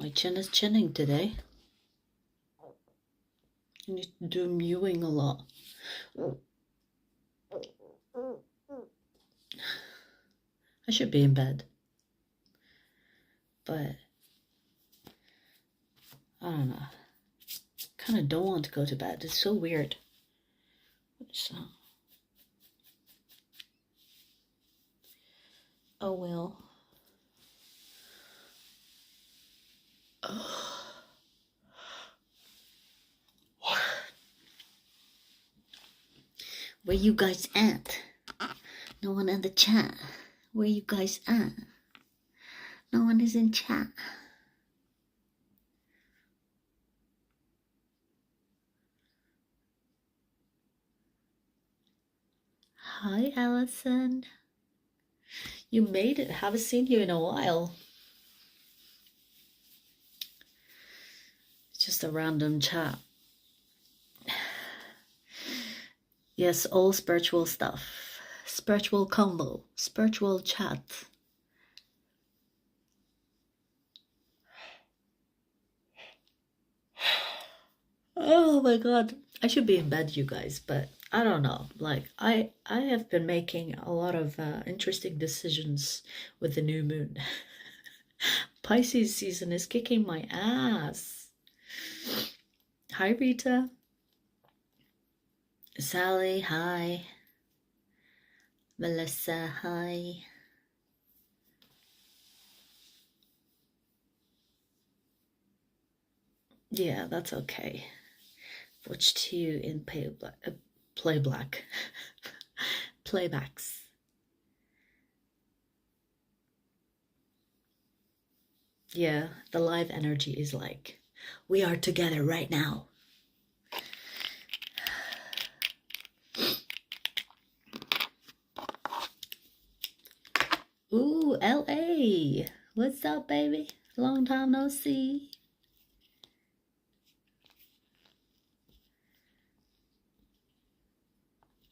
My chin is chinning today. I need to do mewing a lot. I should be in bed. But I don't know. Kind of don't want to go to bed. It's so weird. What is that? Oh well. Where you guys at? No one in the chat. Where you guys at? No one is in chat. Hi, Allison. You made it. Haven't seen you in a while. It's just a random chat. Yes, all spiritual stuff. Spiritual combo. Spiritual chat. Oh my god. I should be in bed, you guys, but I don't know. Like, I have been making a lot of interesting decisions with the new moon. Pisces season is kicking my ass. Hi, Rita. Sally, hi. Melissa, hi. Yeah, that's okay. Watched you in playbacks. Yeah, the live energy is like, we are together right now. Ooh, LA. What's up, baby? Long time no see.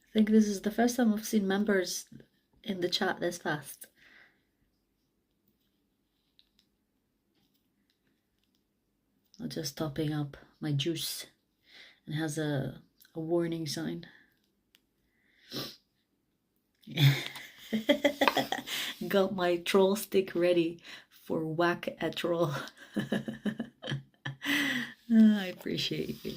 I think this is the first time I've seen members in the chat this fast. I'm just topping up my juice and has a warning sign. Got my troll stick ready for whack a troll. I appreciate you.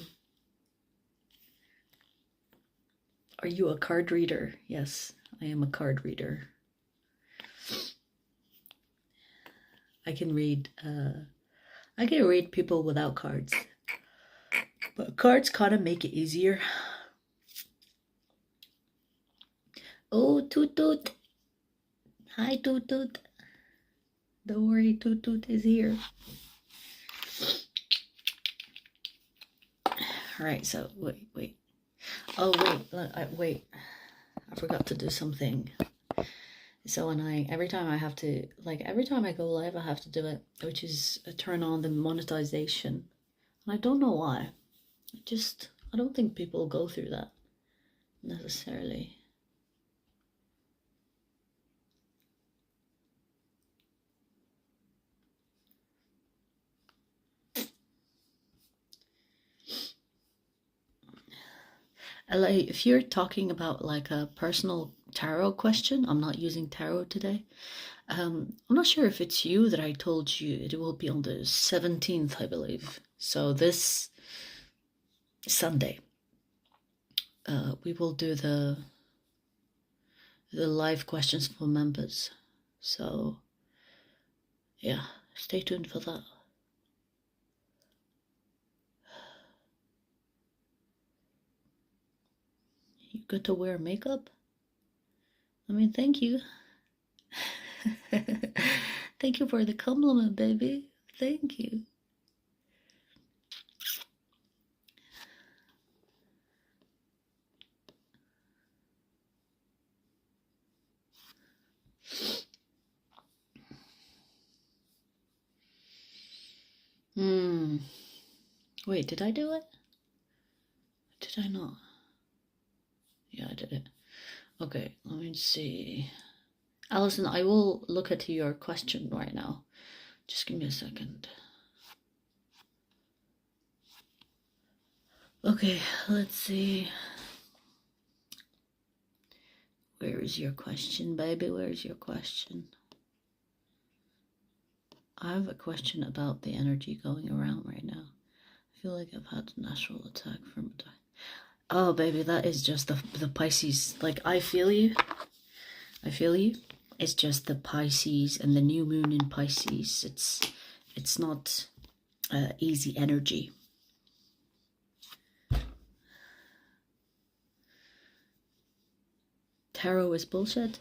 Are you a card reader? Yes, I am a card reader. I can read people without cards, but cards kind of make it easier. Oh, Toot Toot. Hi, Toot Toot. Don't worry, Toot Toot is here. All right, so wait. Oh, wait. I forgot to do something. So every time I go live, I have to do it, which is turn on the monetization. And I don't know why. I don't think people go through that necessarily. Like, if you're talking about like a personal tarot question, I'm not using tarot today. I'm not sure if it's you that I told you it will be on the 17th, I believe. So this Sunday, we will do the live questions for members. So yeah, stay tuned for that. You get to wear makeup? I mean, thank you. Thank you for the compliment, baby. Thank you. Wait, did I do it? Did I not? Yeah, I did it. Okay, let me see. Allison, I will look at your question right now. Just give me a second. Okay, let's see. Where is your question, baby? Where is your question? I have a question about the energy going around right now. I feel like I've had a natural attack from a... Oh, baby, that is just the Pisces. Like, I feel you. I feel you. It's just the Pisces and the new moon in Pisces. It's not easy energy. Tarot is bullshit.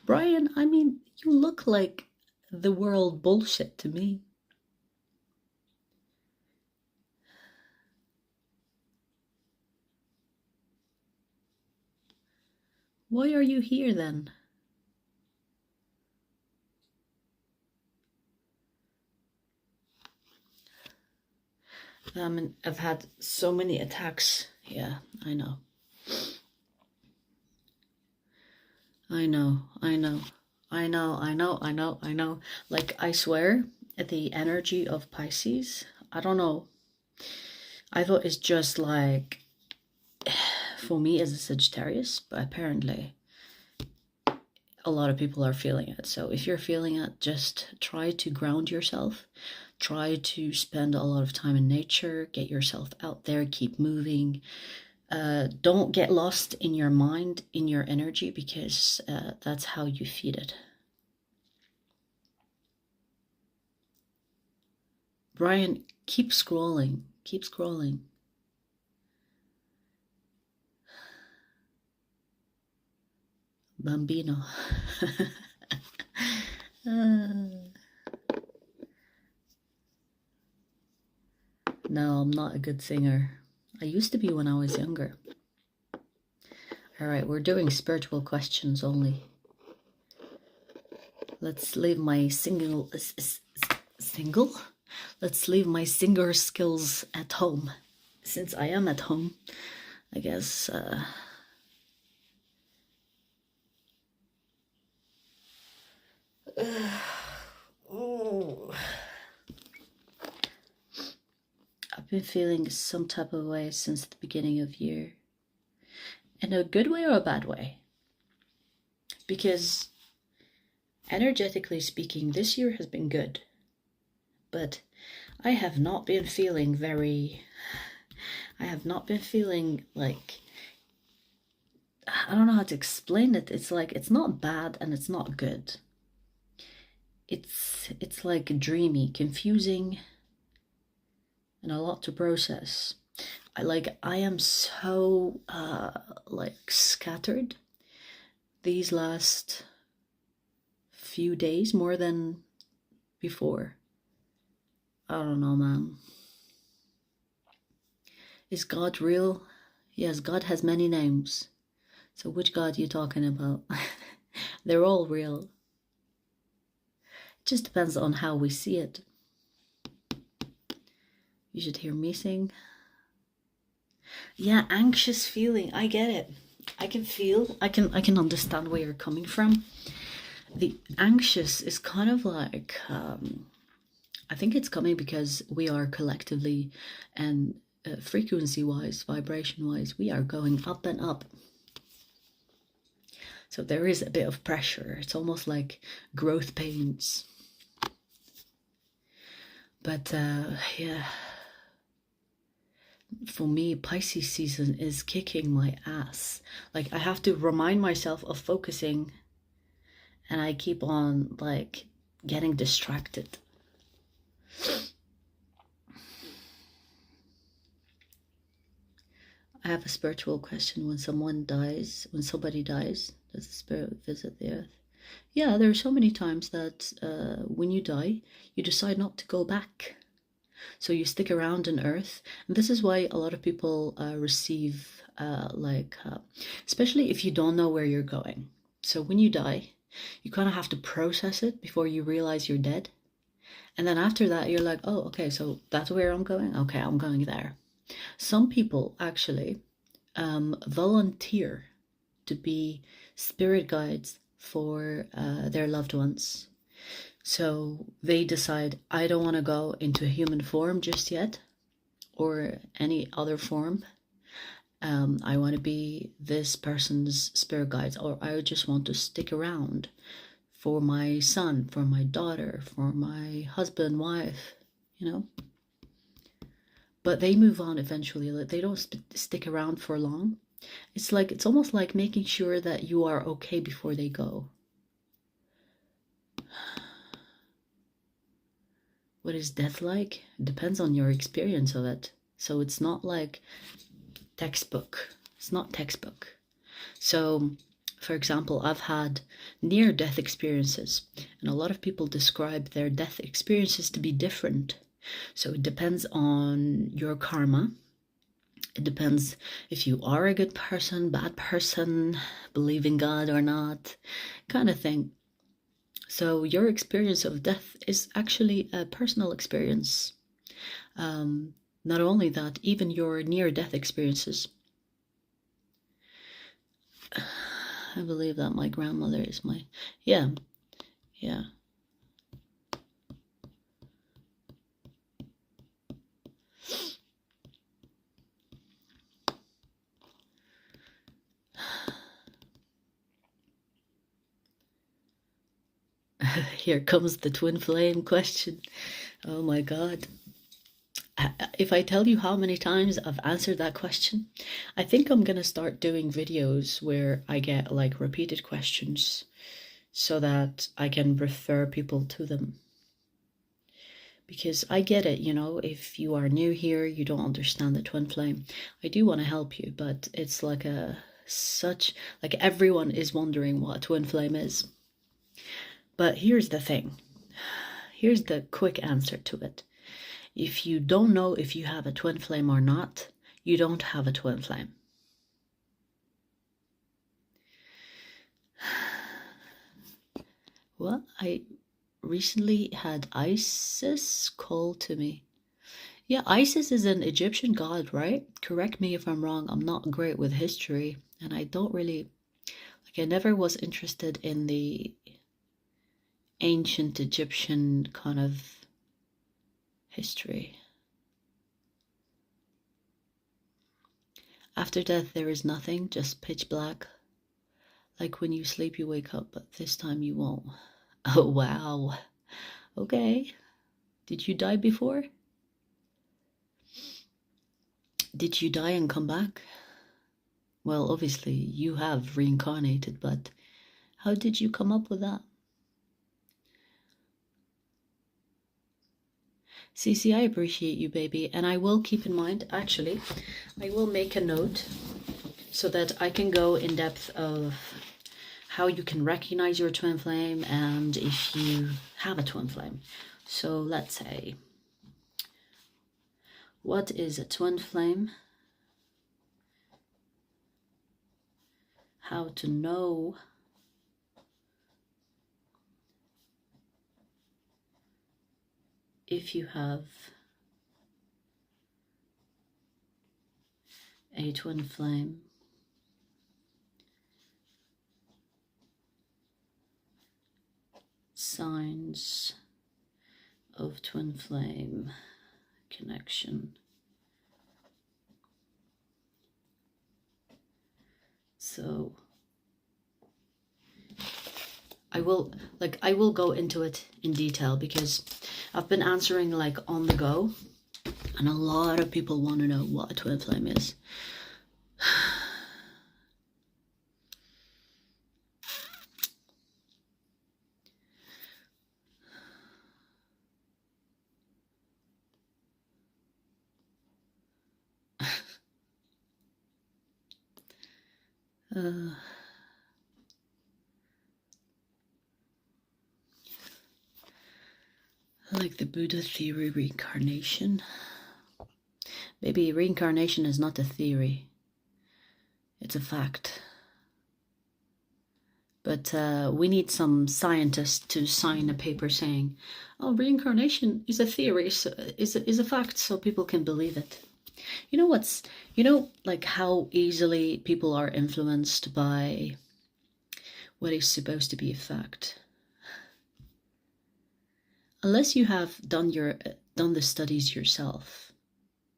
Brian, I mean, you look like the world bullshit to me. Why are you here then? I've had so many attacks. Yeah, I know. I know. Like, I swear, the energy of Pisces, I don't know. I thought it's just like, for me as a Sagittarius, but apparently a lot of people are feeling it. So if you're feeling it, just try to ground yourself. Try to spend a lot of time in nature, get yourself out there, keep moving. Don't get lost in your mind, in your energy, because that's how you feed it. Brian, keep scrolling. Keep scrolling. Bambino. No, I'm not a good singer. I used to be when I was younger. All right, we're doing spiritual questions only. Let's leave my single? Let's leave my singer skills at home. Since I am at home, I guess. I've been feeling some type of way since the beginning of year. In a good way or a bad way? Because energetically speaking, this year has been good. But I have not been feeling like, I don't know how to explain it. It's like, it's not bad and it's not good. It's like dreamy, confusing, and a lot to process. I am so like scattered these last few days, more than before. I don't know, man. Is God real? Yes, God has many names. So which God are you talking about? They're all real. It just depends on how we see it. You should hear me sing. Yeah, anxious feeling. I get it. I can understand where you're coming from. The anxious is kind of like, I think it's coming because we are collectively and frequency-wise, vibration-wise, we are going up and up. So there is a bit of pressure. It's almost like growth pains. But yeah, for me, Pisces season is kicking my ass. Like, I have to remind myself of focusing, and I keep on like getting distracted. I have a spiritual question. When somebody dies, does the spirit visit the earth? Yeah, there are so many times that when you die, you decide not to go back. So you stick around on earth. And this is why a lot of people receive, especially if you don't know where you're going. So when you die, you kind of have to process it before you realize you're dead. And then after that, you're like, oh, okay, so that's where I'm going? Okay, I'm going there. Some people actually volunteer to be spirit guides for their loved ones. So they decide, I don't want to go into a human form just yet, or any other form. I want to be this person's spirit guides, or I just want to stick around for my son, for my daughter, for my husband, wife, you know. But they move on eventually. Like, they don't stick around for long. It's almost like making sure that you are okay before they go. What is death like? It depends on your experience of it. So it's not like textbook. It's not textbook. So, for example, I've had near-death experiences, and a lot of people describe their death experiences to be different. So it depends on your karma. It depends if you are a good person, bad person, believe in God or not, kind of thing. So your experience of death is actually a personal experience. Not only that, even your near-death experiences. I believe that my grandmother is my... Yeah. Here comes the twin flame question. Oh my God. If I tell you how many times I've answered that question, I think I'm gonna start doing videos where I get like repeated questions so that I can refer people to them. Because I get it, you know, if you are new here, you don't understand the twin flame. I do want to help you, but it's like like everyone is wondering what a twin flame is. But here's the thing. Here's the quick answer to it. If you don't know if you have a twin flame or not, you don't have a twin flame. Well, I recently had Isis call to me. Yeah, Isis is an Egyptian god, right? Correct me if I'm wrong. I'm not great with history, and I don't really, like, I never was interested in the ancient Egyptian kind of history. After death, there is nothing, just pitch black. Like when you sleep, you wake up, but this time you won't. Oh, wow. Okay. Did you die before? Did you die and come back? Well, obviously, you have reincarnated, but how did you come up with that? Cece, I appreciate you, baby. And I will keep in mind, actually, I will make a note so that I can go in depth of how you can recognize your twin flame and if you have a twin flame. So let's say, what is a twin flame? How to know if you have a twin flame. Signs of twin flame connection. So I will go into it in detail because I've been answering like on the go, and a lot of people want to know what a twin flame is. Like the Buddha theory, reincarnation. Maybe reincarnation is not a theory. It's a fact. But we need some scientists to sign a paper saying, oh, reincarnation is a theory, so, is a fact, so people can believe it. You know like how easily people are influenced by what is supposed to be a fact. Unless you have done the studies yourself,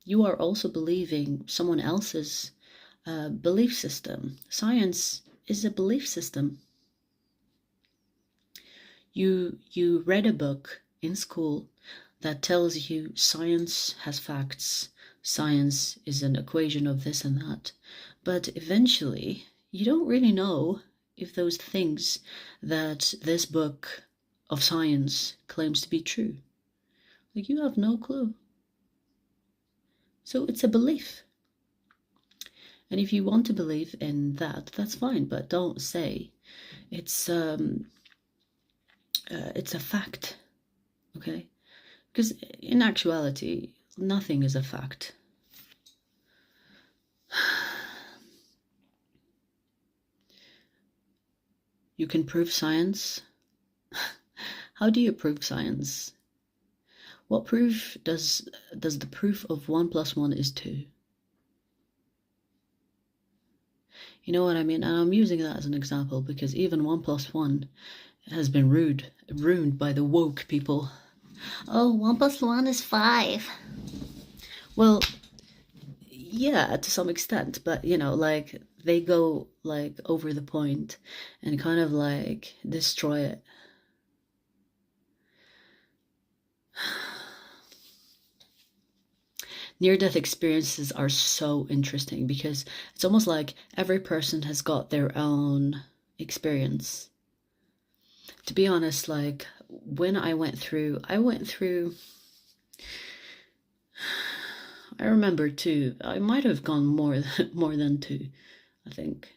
you are also believing someone else's belief system. Science is a belief system. You read a book in school that tells you science has facts, science is an equation of this and that, but eventually you don't really know if those things that this book of science claims to be true. Like, you have no clue. So it's a belief. And if you want to believe in that, that's fine, but don't say it's a fact, okay? Because in actuality, nothing is a fact. You can prove science. How do you prove science? What proof does the proof of 1 + 1 is 2? You know what I mean? And I'm using that as an example because even 1 + 1 has been ruined by the woke people. Oh, 1 + 1 is 5. Well, yeah, to some extent, but you know, like, they go like over the point and kind of like destroy it. Near-death experiences are so interesting because it's almost like every person has got their own experience. To be honest, like, when I went through, I remember 2. I might have gone more than 2, I think.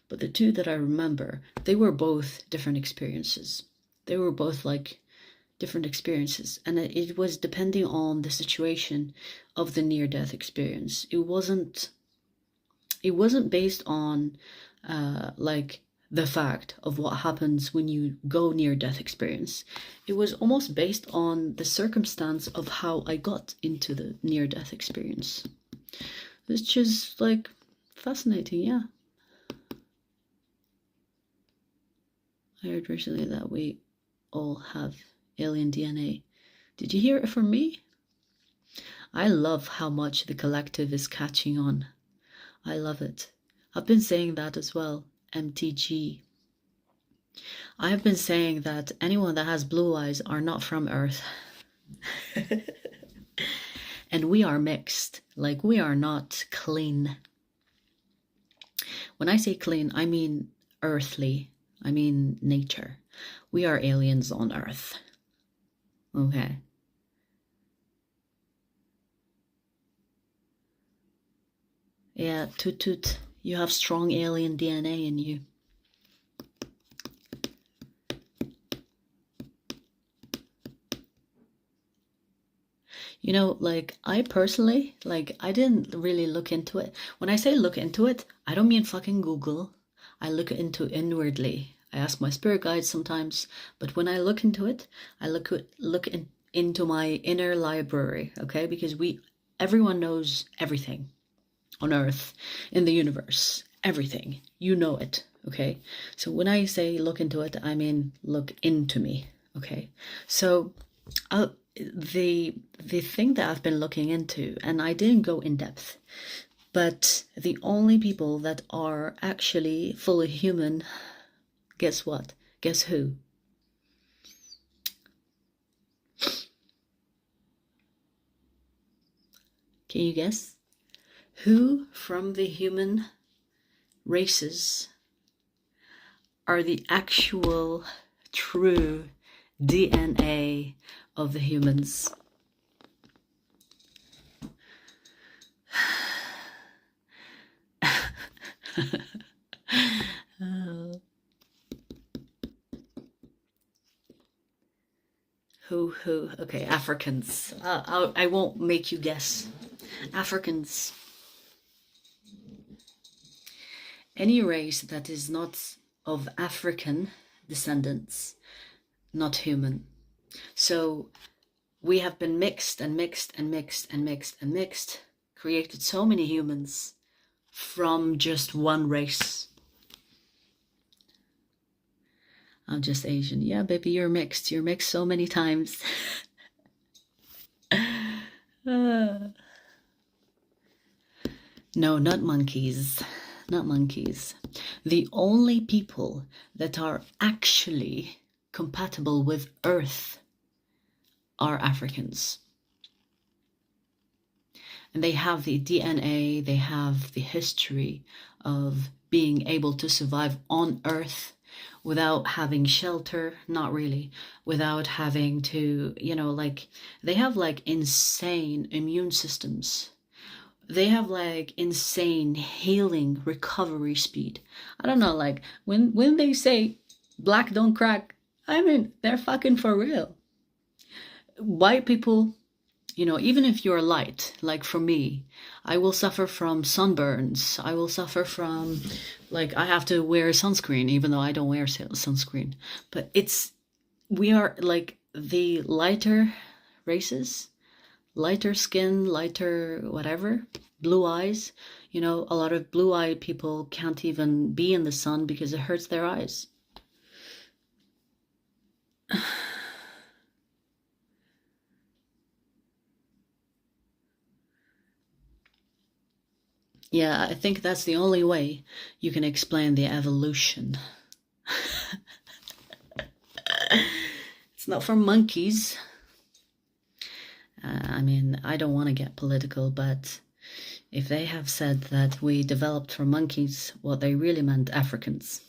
But the 2 that I remember, they were both different experiences. They were both like different experiences, and it was depending on the situation of the near-death experience. It wasn't based on like the fact of what happens when you go near-death experience. It was almost based on the circumstance of how I got into the near-death experience. It's just like fascinating, yeah. I heard recently that we all have alien DNA. Did you hear it from me? I love how much the collective is catching on. I love it. I've been saying that as well. MTG. I have been saying that anyone that has blue eyes are not from Earth. And we are mixed. Like, we are not clean. When I say clean, I mean earthly. I mean nature. We are aliens on Earth. Okay. Yeah, toot toot. You have strong alien DNA in you. You know, like, I personally, like, I didn't really look into it. When I say look into it, I don't mean fucking Google. I look into inwardly. I ask my spirit guides sometimes, but when I look into it, I look into my inner library, okay? Because everyone knows everything on Earth, in the universe, everything. You know it, okay? So when I say look into it, I mean look into me, okay? So the thing that I've been looking into, and I didn't go in depth, but the only people that are actually fully human, guess what? Guess who? Can you guess? Who from the human races are the actual true DNA of the humans? Who? Okay, Africans. I won't make you guess. Africans. Any race that is not of African descendants, not human. So we have been mixed and mixed and mixed and mixed and mixed, created so many humans from just one race. I'm just Asian. Yeah, baby, you're mixed. You're mixed so many times. No, not monkeys. Not monkeys. The only people that are actually compatible with Earth are Africans. And they have the DNA, they have the history of being able to survive on Earth without having shelter, not really, without having to, you know, like, they have like insane immune systems. They have like insane healing recovery speed. I don't know, like when they say black don't crack, I mean, they're fucking for real. White people, you know, even if you're light, like for me, I will suffer from sunburns. I will suffer from, like, I have to wear sunscreen, even though I don't wear sunscreen. But we are like the lighter races, lighter skin, lighter whatever, blue eyes. You know, a lot of blue-eyed people can't even be in the sun because it hurts their eyes. Yeah, I think that's the only way you can explain the evolution. It's not for monkeys. I mean, I don't want to get political, but if they have said that we developed from monkeys, well, they really meant Africans.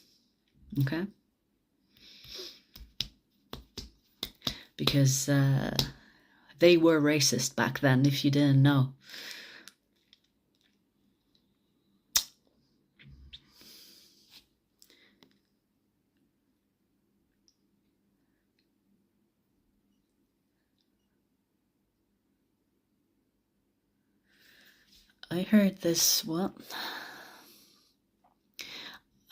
Okay? Because they were racist back then, if you didn't know. I heard this, what?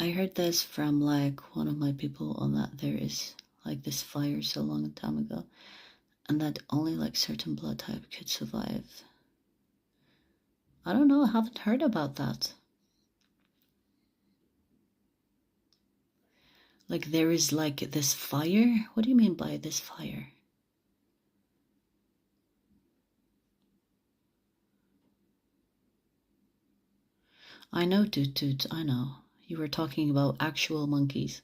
I heard this from like one of my people on that there is like this fire so long time ago, and that only like certain blood type could survive. I don't know, I haven't heard about that. Like there is like this fire? What do you mean by this fire? I know, Toot Toot, I know. You were talking about actual monkeys.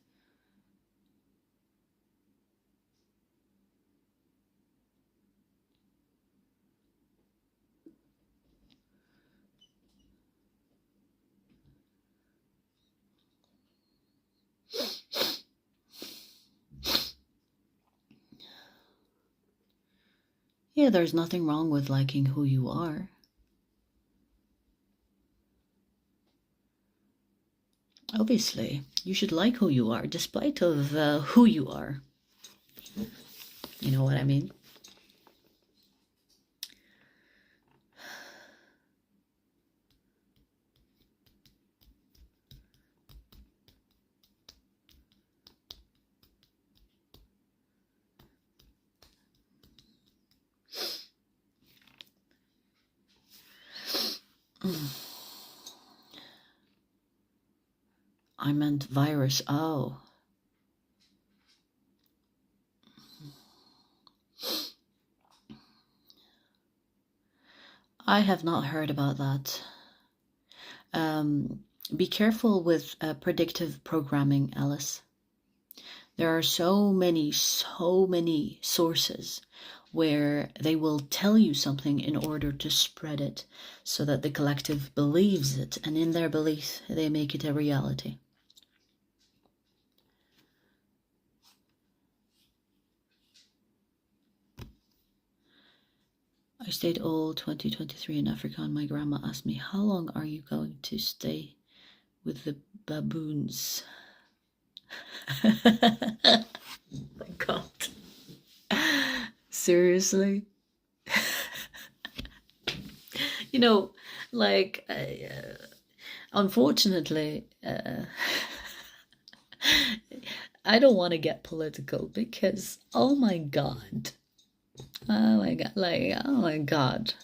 Yeah, there's nothing wrong with liking who you are. Obviously, you should like who you are, despite of who you are. You know what I mean? I meant virus. Oh. I have not heard about that. Be careful with predictive programming, Alice. There are so many sources where they will tell you something in order to spread it so that the collective believes it, and in their belief, they make it a reality. I stayed all 2023 in Africa, and my grandma asked me, how long are you going to stay with the baboons? Oh my God. Seriously? You know, like, unfortunately, I don't want to get political because, oh my God. Oh my God, like, oh my God.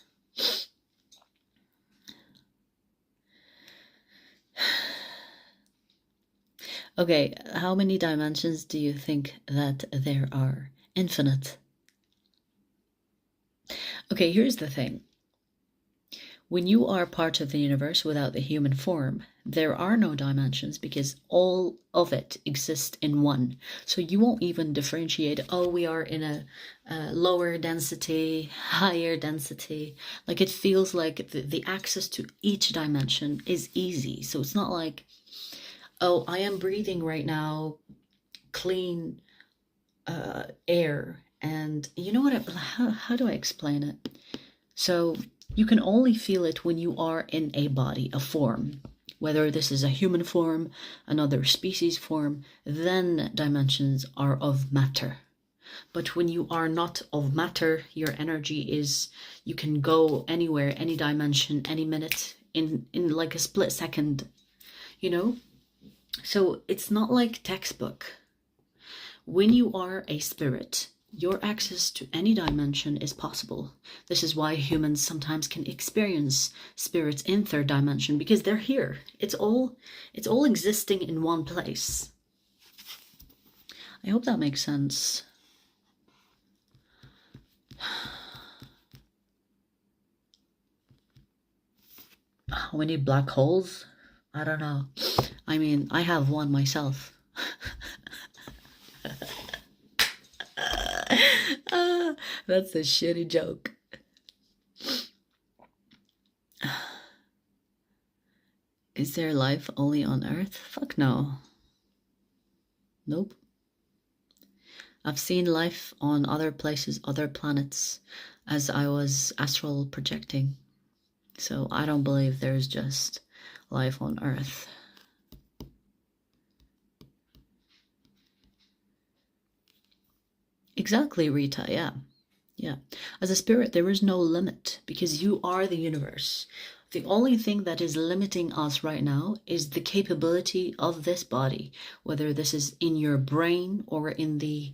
Okay, how many dimensions do you think that there are? Infinite. Okay, here's the thing. When you are part of the universe without the human form, there are no dimensions because all of it exists in one. So you won't even differentiate, oh, we are in a lower density, higher density. Like it feels like the access to each dimension is easy. So it's not like, oh, I am breathing right now clean air. And you know what, how do I explain it? So you can only feel it when you are in a body, a form. Whether this is a human form, another species form, then dimensions are of matter. But when you are not of matter, your energy is, you can go anywhere, any dimension, any minute, in like a split second, you know? So it's not like textbook. When you are a spirit, your access to any dimension is possible. This is why humans sometimes can experience spirits in third dimension, because they're here. It's all existing in one place. I hope that makes sense. How many black holes? I don't know. I mean, I have one myself. That's a shitty joke. Is there life only on Earth? Fuck no. Nope. I've seen life on other places, other planets, as I was astral projecting. So I don't believe there's just life on Earth. Exactly, Rita, yeah. Yeah. As a spirit, there is no limit because you are the universe. The only thing that is limiting us right now is the capability of this body, whether this is in your brain or in the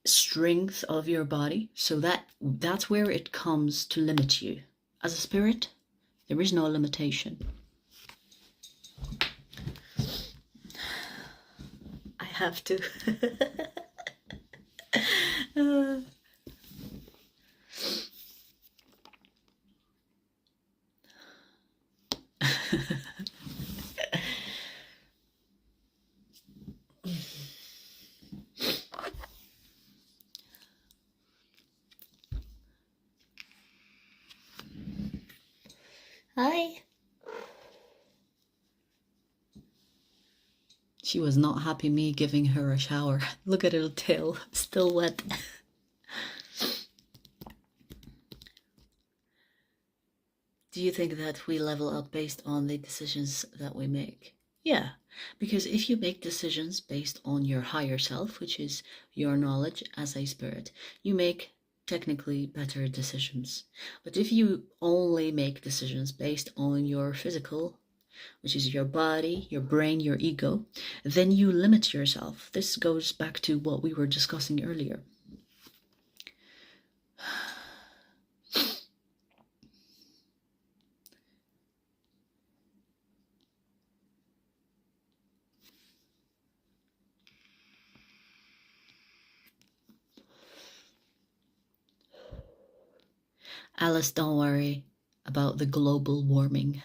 strength of your body. So that's where it comes to limit you. As a spirit, there is no limitation. I have to. Hi. She was not happy me giving her a shower. Look at her tail, still wet. Do you think that we level up based on the decisions that we make? Yeah, because if you make decisions based on your higher self, which is your knowledge as a spirit, you make technically better decisions. But if you only make decisions based on your physical, which is your body, your brain, your ego, then you limit yourself. This goes back to what we were discussing earlier. Alice, don't worry about the global warming.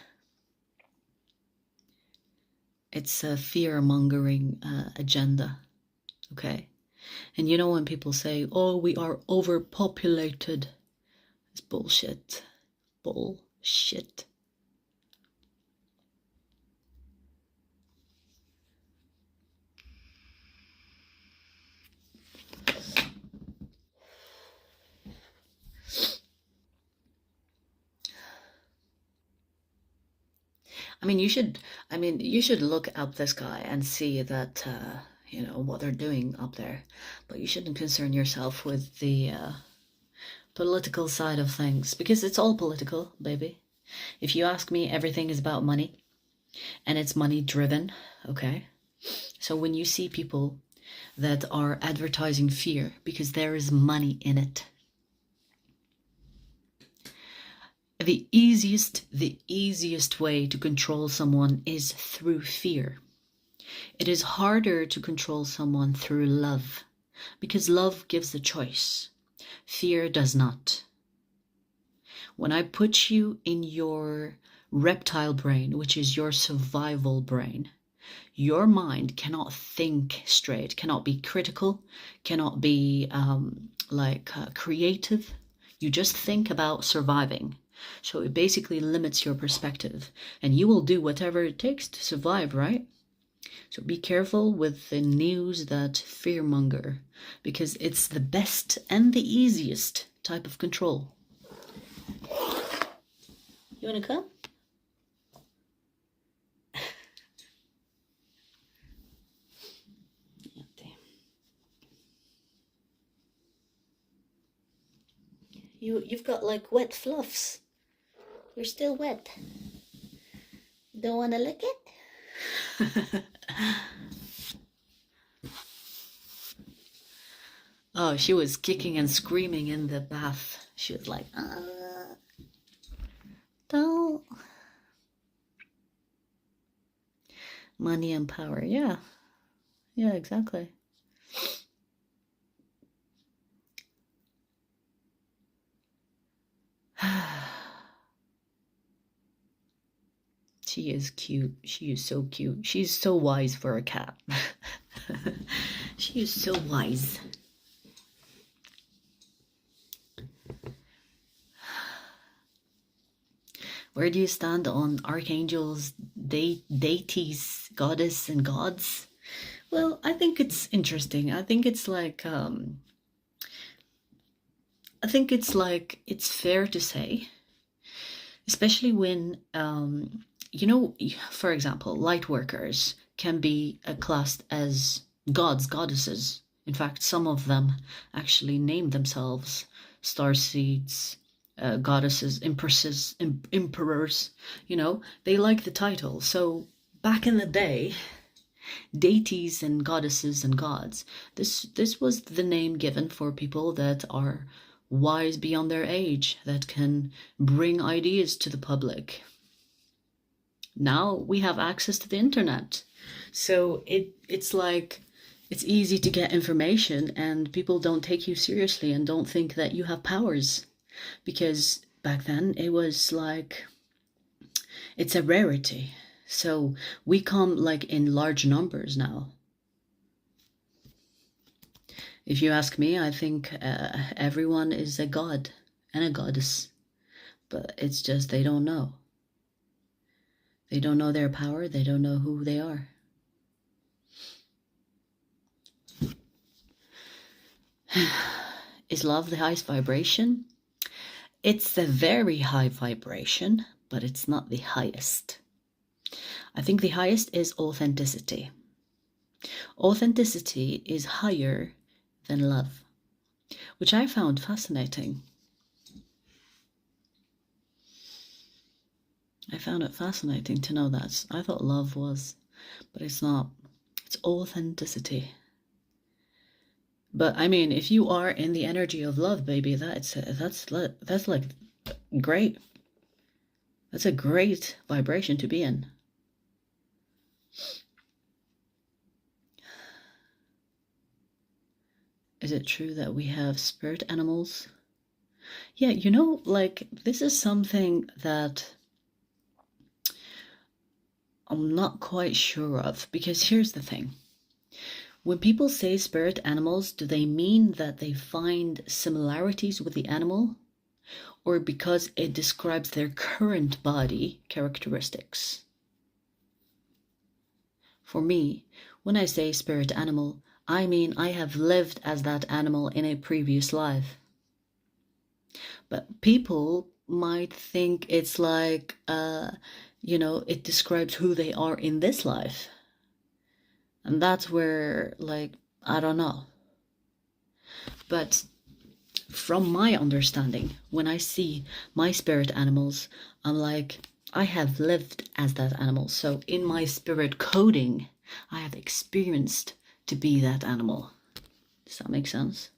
It's a fear-mongering agenda, okay? And you know when people say, oh, we are overpopulated, it's bullshit. Bullshit. You should look up the sky and see that, what they're doing up there. But you shouldn't concern yourself with the political side of things, because it's all political, baby. If you ask me, everything is about money, and it's money driven, okay? So when you see people that are advertising fear because there is money in it, the easiest way to control someone is through fear. It is harder to control someone through love, because love gives the choice. Fear does not. when I put you in your reptile brain, which is your survival brain, your mind cannot think straight, cannot be critical, cannot be creative. You just think about surviving. So it basically limits your perspective, and you will do whatever it takes to survive, right? So be careful with the news that fearmonger, because it's the best and the easiest type of control. You wanna come? You've got like wet fluffs. You're still wet. Don't wanna lick it? Oh, she was kicking and screaming in the bath. She was like, don't. Money and power, yeah. Yeah, exactly. She is cute. She is so cute. She's so wise for a cat. She is so wise. Where do you stand on archangels, deities, goddess, and gods? Well, I think it's interesting. I think it's like it's fair to say, especially when for example, light workers can be classed as gods, goddesses. In fact, some of them actually name themselves starseeds, goddesses, empresses, emperors. They like the title. So back in the day, deities and goddesses and gods, this was the name given for people that are wise beyond their age, that can bring ideas to the public. Now we have access to the internet, so it's like it's easy to get information, and people don't take you seriously and don't think that you have powers, because back then it was like it's a rarity. So we come like in large numbers now. If you ask me, I think everyone is a god and a goddess, but it's just they don't know. They don't know their power. They don't know who they are. Is love the highest vibration? It's a very high vibration, but it's not the highest. I think the highest is authenticity. Authenticity is higher than love, which I found fascinating. I found it fascinating to know that. I thought love was, but it's not. It's authenticity. But I mean, if you are in the energy of love, baby, that's like great. That's a great vibration to be in. Is it true that we have spirit animals? Yeah, like this is something that I'm not quite sure of, because here's the thing. When people say spirit animals, do they mean that they find similarities with the animal, or because it describes their current body characteristics? For me, when I say spirit animal, I mean I have lived as that animal in a previous life. But people might think it's like, it describes who they are in this life. And that's where, like, I don't know. But from my understanding, when I see my spirit animals, I'm like, I have lived as that animal. So in my spirit coding, I have experienced to be that animal. Does that make sense?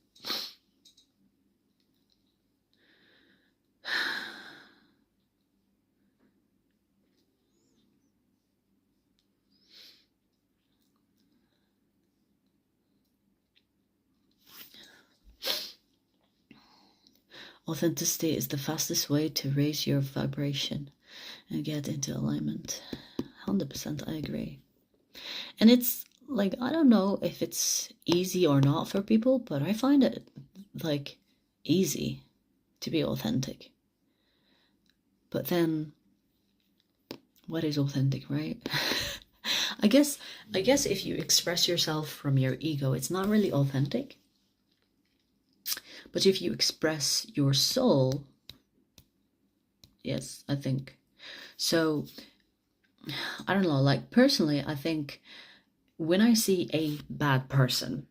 Authenticity is the fastest way to raise your vibration and get into alignment. 100% I agree. And it's like, I don't know if it's easy or not for people, but I find it like easy to be authentic. But then what is authentic, right? I guess if you express yourself from your ego, it's not really authentic. But if you express your soul, yes, I think. So, I don't know, like personally, I think when I see a bad person,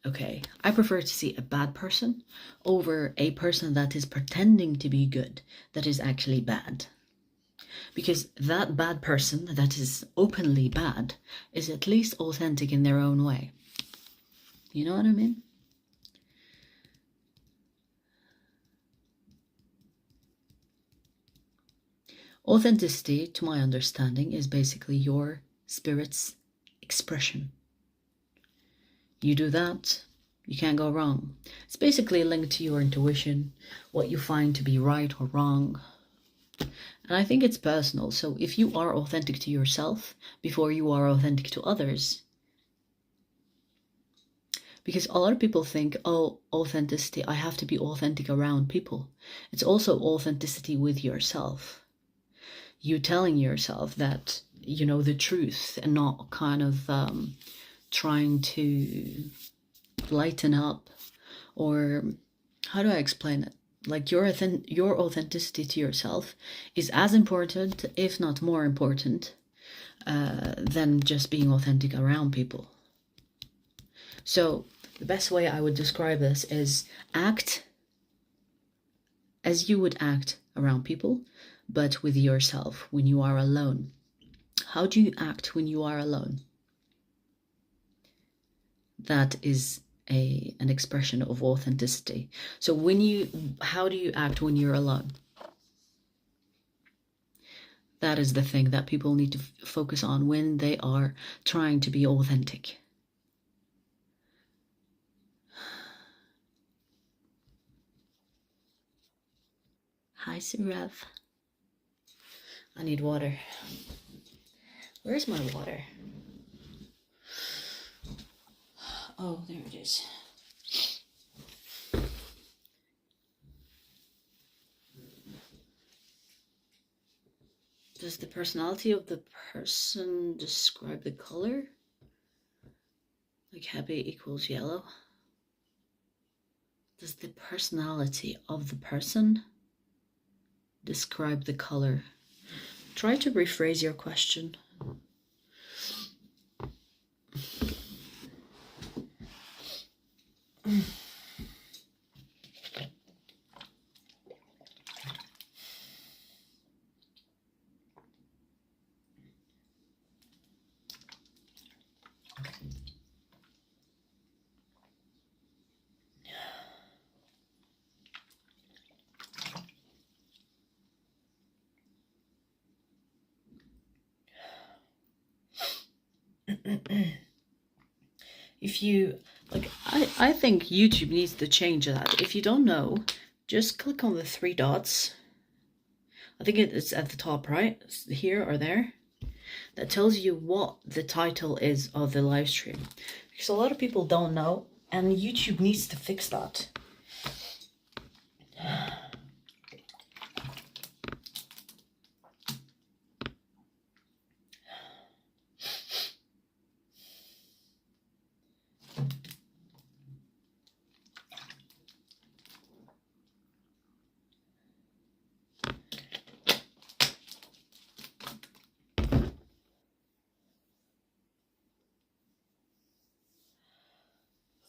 okay, I prefer to see a bad person over a person that is pretending to be good, that is actually bad. Because that bad person that is openly bad is at least authentic in their own way. You know what I mean? Authenticity, to my understanding, is basically your spirit's expression. You do that, you can't go wrong. It's basically linked to your intuition, what you find to be right or wrong. And I think it's personal. So if you are authentic to yourself before you are authentic to others, because a lot of people think, oh, authenticity, I have to be authentic around people. It's also authenticity with yourself. You telling yourself that you know the truth and not kind of trying to lighten up, or how do I explain it? Like your authenticity to yourself is as important, if not more important, than just being authentic around people. So the best way I would describe this is act as you would act around people, but with yourself when you are alone. How do you act when you are alone? That is an expression of authenticity. So how do you act when you're alone? That is the thing that people need to focus on when they are trying to be authentic. Hi, Surav. I need water. Where's my water? Oh, there it is. Does the personality of the person describe the color? Like happy equals yellow? Does the personality of the person describe the color? Try to rephrase your question. If you like, I think YouTube needs to change that. If you don't know, just click on the three dots. I think it's at the top, right? It's here or there. That tells you what the title is of the live stream. Because a lot of people don't know, and YouTube needs to fix that.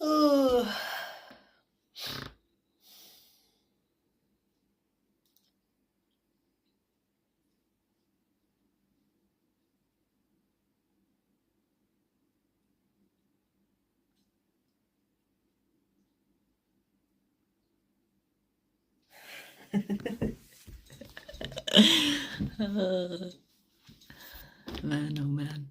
Oh. Man, oh man.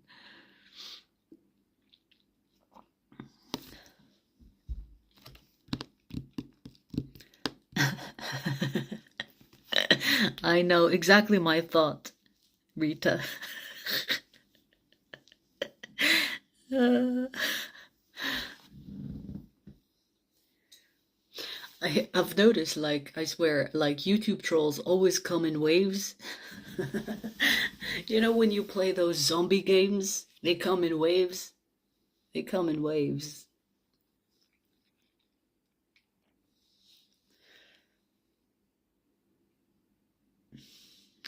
I know exactly my thought, Rita. I've noticed, like, I swear, like, YouTube trolls always come in waves. You know, when you play those zombie games, they come in waves. They come in waves.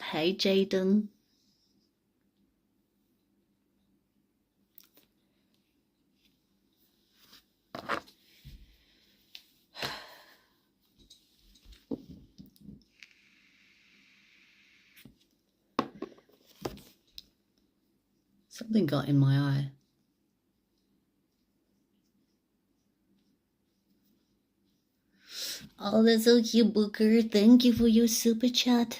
Hey, Jaden. Something got in my eye. Oh, that's so cute, Booker. Thank you for your super chat.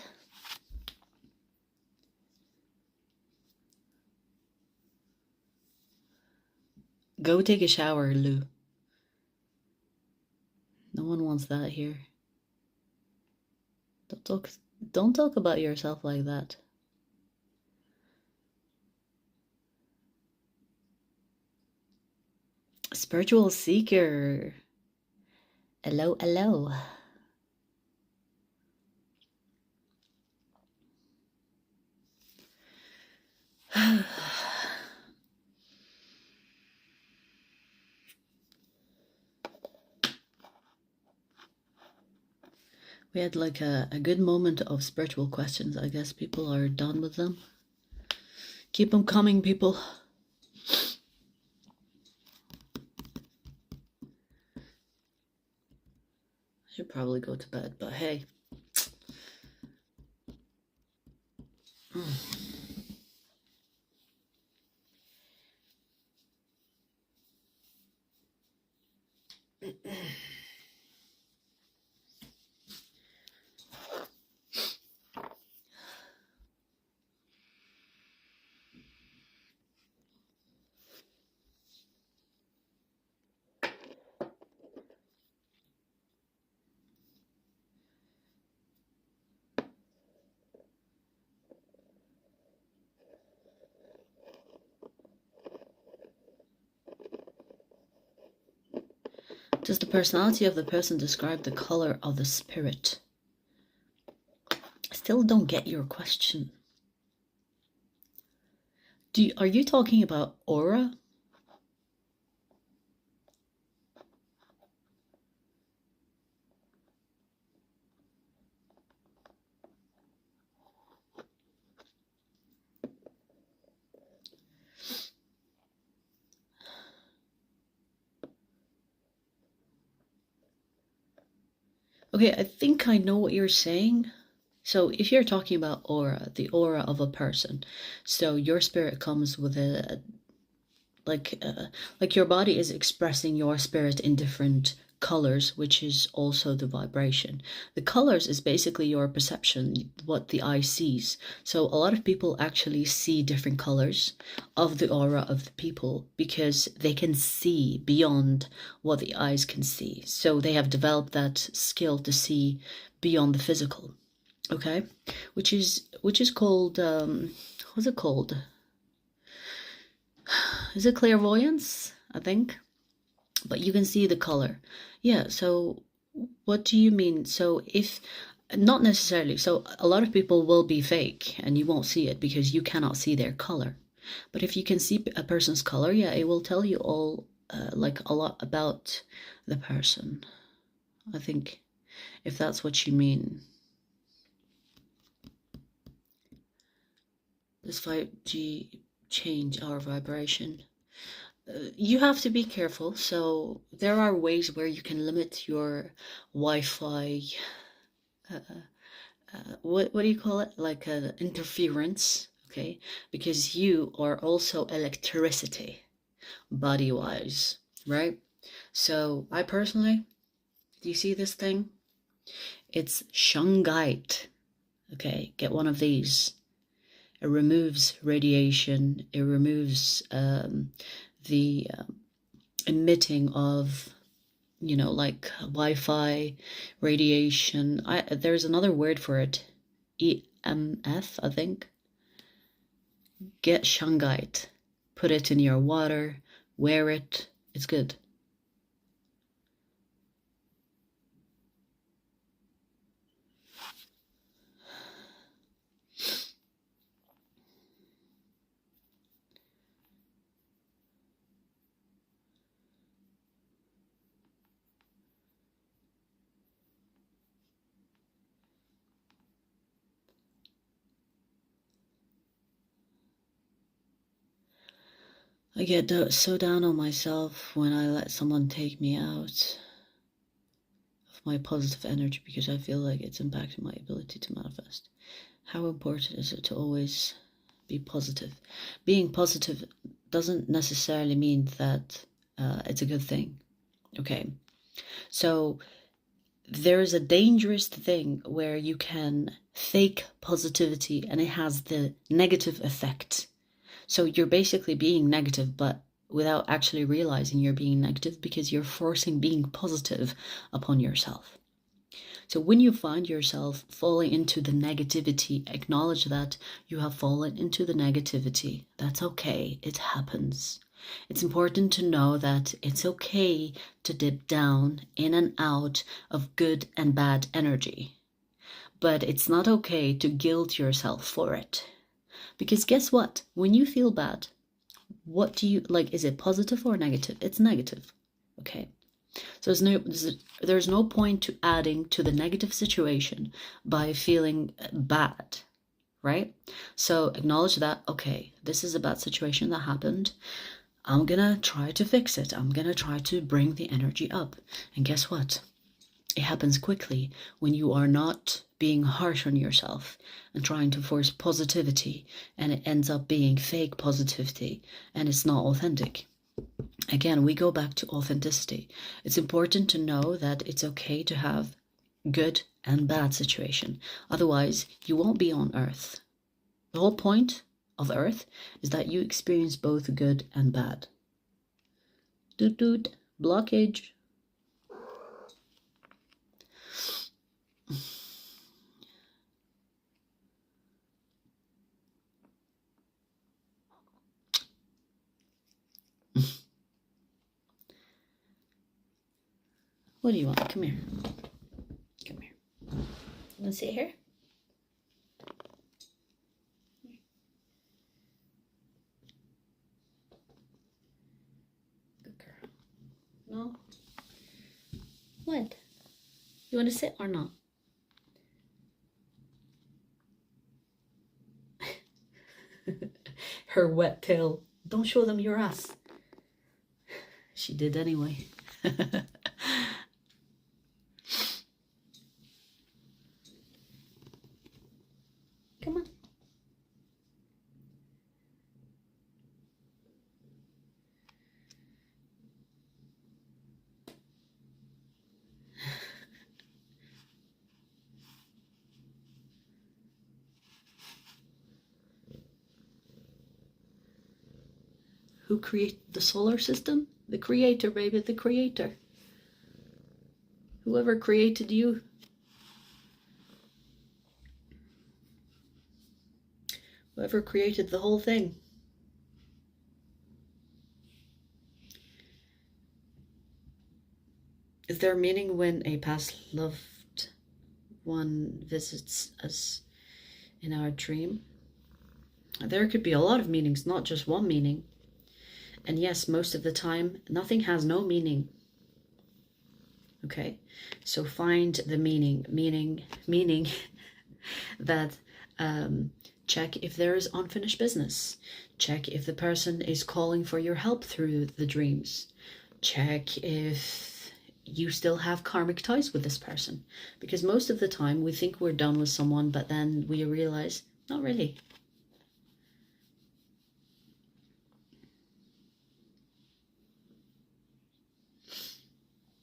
Go take a shower, Lou. No one wants that here. Don't talk about yourself like that. Spiritual seeker. Hello, hello. We had like a good moment of spiritual questions. I guess people are done with them. Keep them coming, people. I should probably go to bed, but hey. Does the personality of the person describe the color of the spirit? I still don't get your question. Are you talking about aura? Okay, I think I know what you're saying. So if you're talking about aura, the aura of a person, so your spirit comes with like your body is expressing your spirit in different colors, which is also the vibration. The colors is basically your perception, what the eye sees. So a lot of people actually see different colors of the aura of the people because they can see beyond what the eyes can see. So they have developed that skill to see beyond the physical. Okay, which is called what's it called? Is it clairvoyance? I think. But you can see the color. Yeah, so what do you mean? So if not necessarily, so a lot of people will be fake and you won't see it because you cannot see their color. But if you can see a person's color, yeah, it will tell you all like a lot about the person. I think if that's what you mean. Does 5G change our vibration? You have to be careful. So there are ways where you can limit your Wi-Fi. What do you call it? Like an interference, okay? Because you are also electricity, body-wise, right? So I personally, do you see this thing? It's shungite. Okay, get one of these. It removes radiation. It removes the emitting of, like Wi-Fi, radiation. There's another word for it. EMF, I think. Get shungite. Put it in your water. Wear it. It's good. I get so down on myself when I let someone take me out of my positive energy because I feel like it's impacting my ability to manifest. How important is it to always be positive? Being positive doesn't necessarily mean that it's a good thing. Okay, so there's a dangerous thing where you can fake positivity and it has the negative effect. So you're basically being negative, but without actually realizing you're being negative because you're forcing being positive upon yourself. So when you find yourself falling into the negativity, acknowledge that you have fallen into the negativity. That's okay. It happens. It's important to know that it's okay to dip down in and out of good and bad energy. But it's not okay to guilt yourself for it. Because guess what? When you feel bad, what do you like? Is it positive or negative? It's negative. Okay. So there's no point to adding to the negative situation by feeling bad, right? So acknowledge that, okay, this is a bad situation that happened. I'm gonna try to fix it. I'm gonna try to bring the energy up. And guess what? It happens quickly when you are not being harsh on yourself and trying to force positivity, and it ends up being fake positivity and it's not authentic. Again, we go back to authenticity. It's important to know that it's okay to have good and bad situation. Otherwise, you won't be on Earth. The whole point of Earth is that you experience both good and bad. Doot doot, blockage. What do you want? Come here. Come here. You want to sit here? Good girl. No? What? You want to sit or not? Her wet tail. Don't show them your ass. She did anyway. Come on. Who created the solar system? The creator, baby, the creator. Whoever created you. Whoever created the whole thing. Is there meaning when a past loved one visits us in our dream? There could be a lot of meanings, not just one meaning. And yes, most of the time, nothing has no meaning. Okay, so find the meaning that check if there is unfinished business. Check if the person is calling for your help through the dreams. Check if you still have karmic ties with this person. Because most of the time we think we're done with someone, but then we realize, not really.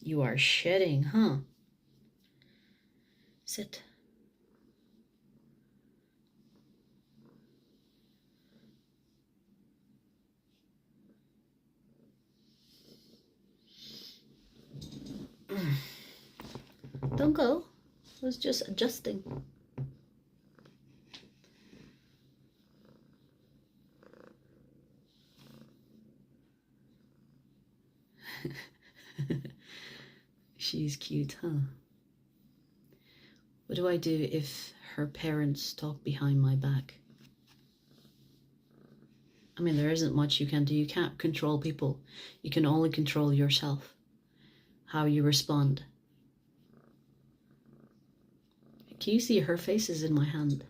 You are shedding, huh? Sit. Don't go. I was just adjusting. She's cute, huh? What do I do if her parents talk behind my back? I mean, there isn't much you can do. You can't control people. You can only control yourself, how you respond. Can you see her face is in my hand?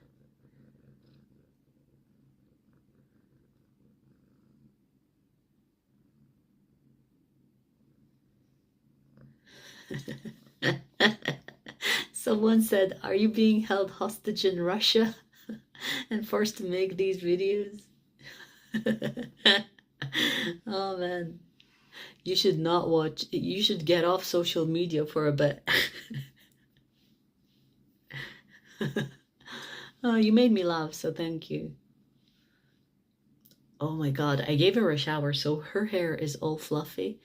Someone said, are you being held hostage in Russia and forced to make these videos? Oh man, you should not watch. You should get off social media for a bit. Oh, you made me laugh, so thank you. Oh my god, I gave her a shower, so her hair is all fluffy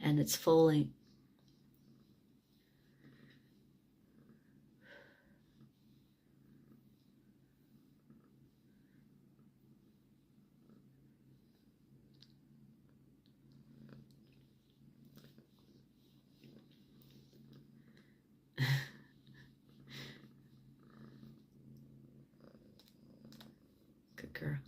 and it's falling. Good girl.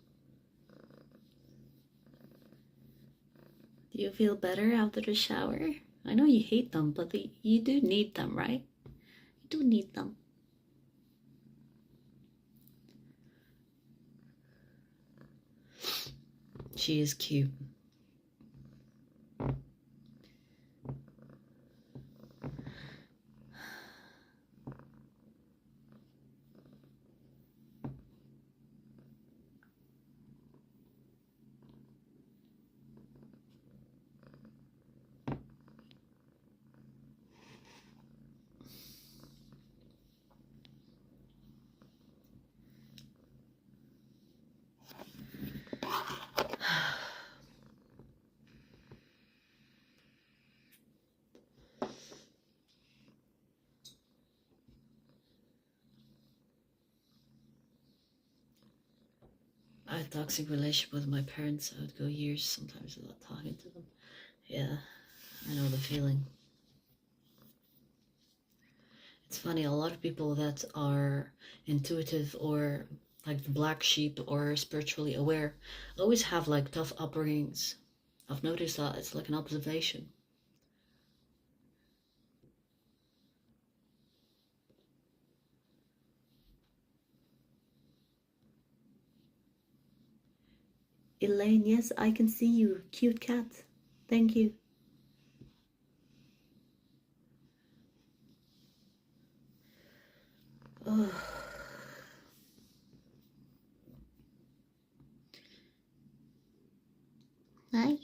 Do you feel better after the shower? I know you hate them, but you do need them, right? You do need them. She is cute. I had a toxic relationship with my parents. I would go years sometimes without talking to them. Yeah, I know the feeling. It's funny, a lot of people that are intuitive or like the black sheep or spiritually aware always have like tough upbringings. I've noticed that. It's like an observation. Elaine, yes, I can see you. Cute cat. Thank you. Oh. Hi.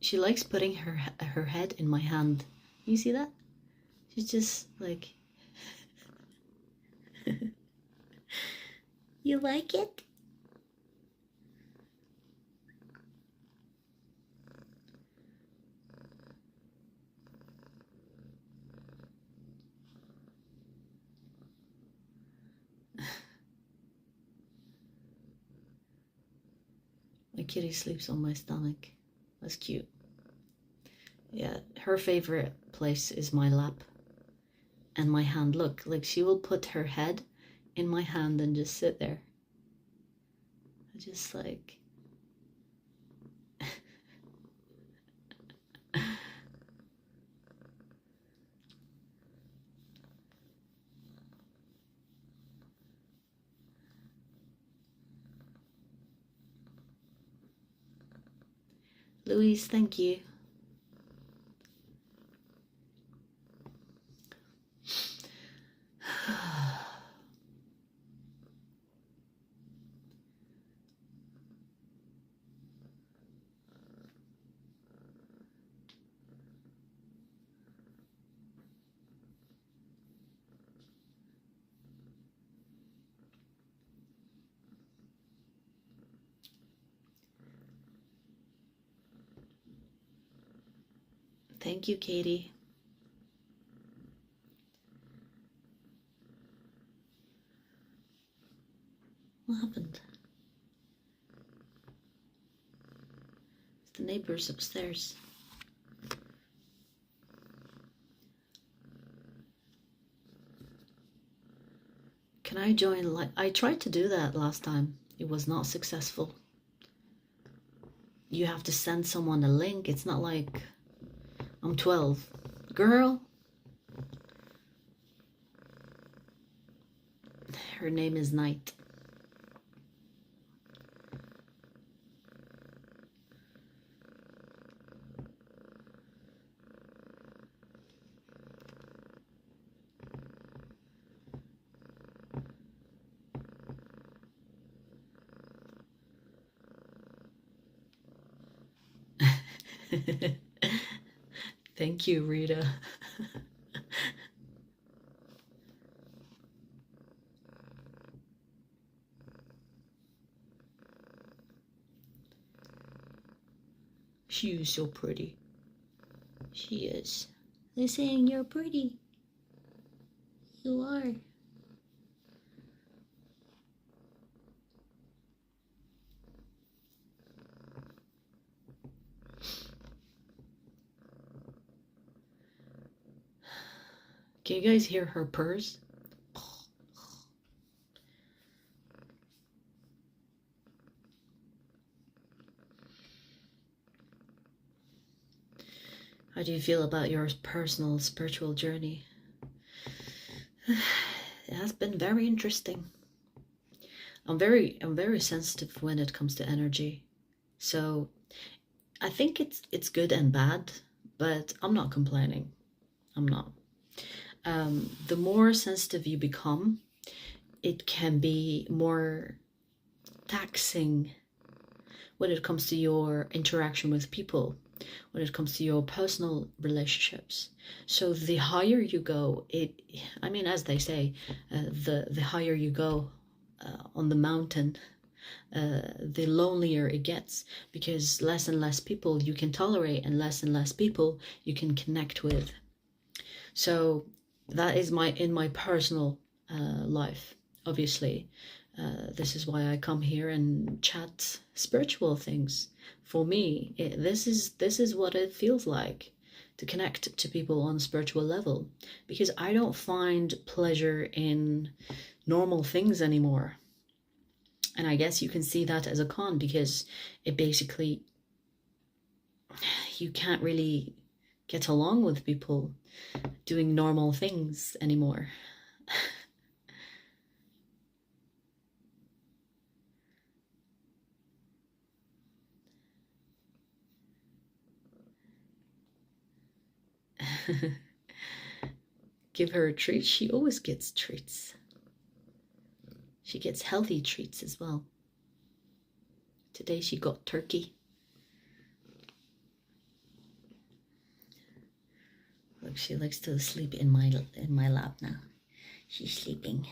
She likes putting her head in my hand. You see that? She's just like... You like it? My kitty sleeps on my stomach. That's cute. Yeah, her favorite place is my lap and my hand. Look, like she will put her head in my hand and just sit there. Just like... Louise, thank you. Thank you, Katie. What happened? neighbors upstairs. Can I join? Like, I tried to do that last time. It was not successful. You have to send someone a link. It's not like I'm 12. Girl. Her name is Night. Thank you, Rita. She is so pretty. She is. They're saying you're pretty. You are. Can you guys hear her purrs? How do you feel about your personal spiritual journey? It has been very interesting. I'm very sensitive when it comes to energy. So I think it's good and bad, but I'm not complaining. I'm not. The more sensitive you become, it can be more taxing when it comes to your interaction with people, when it comes to your personal relationships. So the higher you go, I mean, as they say, the higher you go on the mountain, the lonelier it gets, because less and less people you can tolerate and less people you can connect with. So that is in my personal life, obviously. This is why I come here and chat spiritual things. For me, this is what it feels like to connect to people on a spiritual level, because I don't find pleasure in normal things anymore. And I guess you can see that as a con, because it basically, you can't really get along with people doing normal things anymore. Give her a treat. She always gets treats. She gets healthy treats as well. Today she got turkey. Look, she likes to sleep in my lap now. She's sleeping.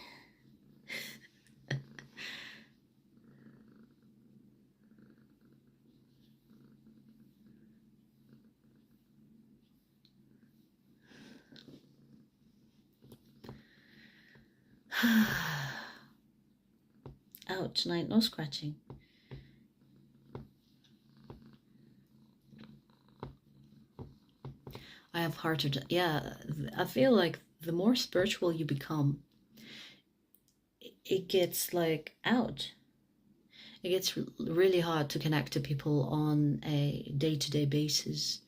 Ouch, night, no scratching. I have heart attack. Yeah, I feel like the more spiritual you become, it gets like, ouch. It gets really hard to connect to people on a day-to-day basis.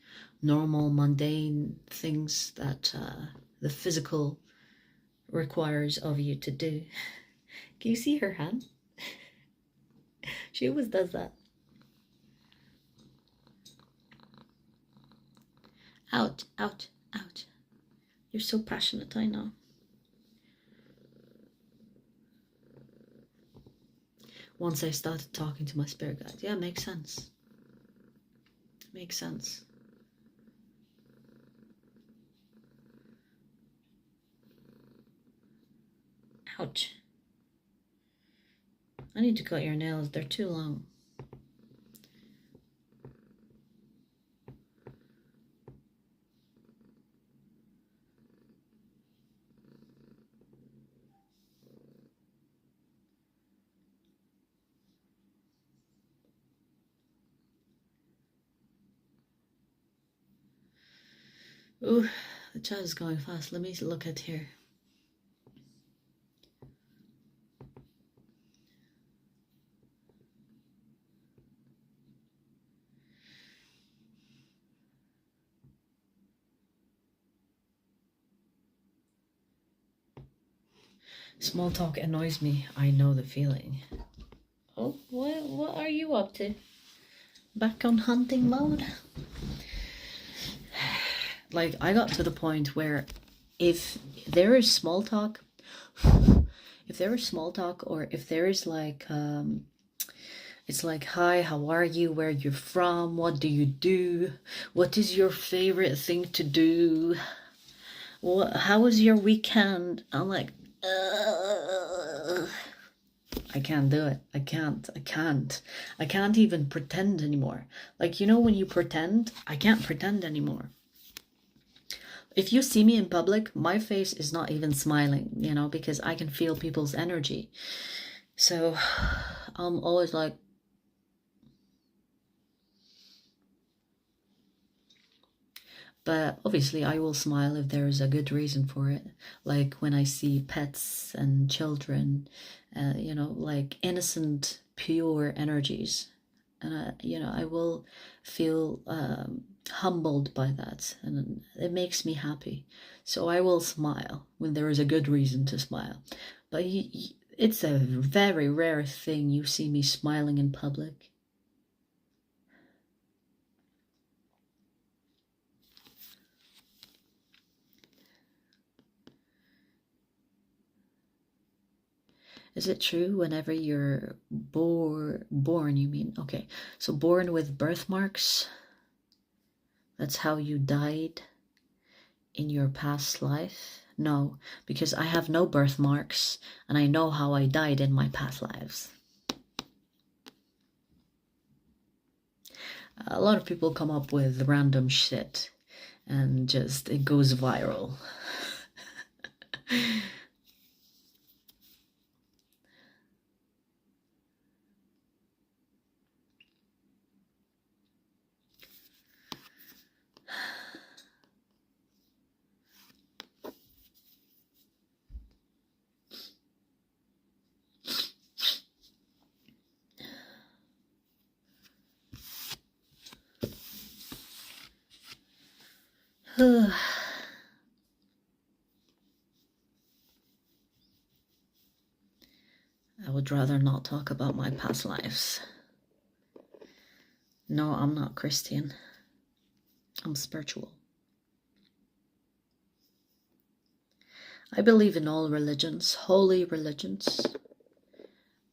Normal, mundane things that the physical requires of you to do. Can you see her hand? She always does that. Out, out, out. You're so passionate, I know. Once I started talking to my spirit guide. Yeah, makes sense. Makes sense. Ouch. I need to cut your nails. They're too long. Ooh, the chat is going fast. Let me look at here. Small talk annoys me. I know the feeling. Oh, what are you up to? Back on hunting mode? Like, I got to the point where if there is small talk, or if there is like, it's like, hi, how are you? Where you're from? What do you do? What is your favorite thing to do? How was your weekend? I'm like, I can't do it. I can't even pretend anymore. Like, you know, when you pretend, I can't pretend anymore. If you see me in public, my face is not even smiling, you know, because I can feel people's energy. So I'm always like, but obviously I will smile if there is a good reason for it. Like when I see pets and children, you know, like innocent, pure energies. And, you know, I will feel humbled by that, and it makes me happy. So I will smile when there is a good reason to smile. But it's a very rare thing you see me smiling in public. Is it true whenever you're born, you mean? Okay, so born with birthmarks, that's how you died in your past life? No, because I have no birthmarks and I know how I died in my past lives. A lot of people come up with random shit and just it goes viral. I would rather not talk about my past lives. No, I'm not Christian. I'm spiritual. I believe in all religions, holy religions,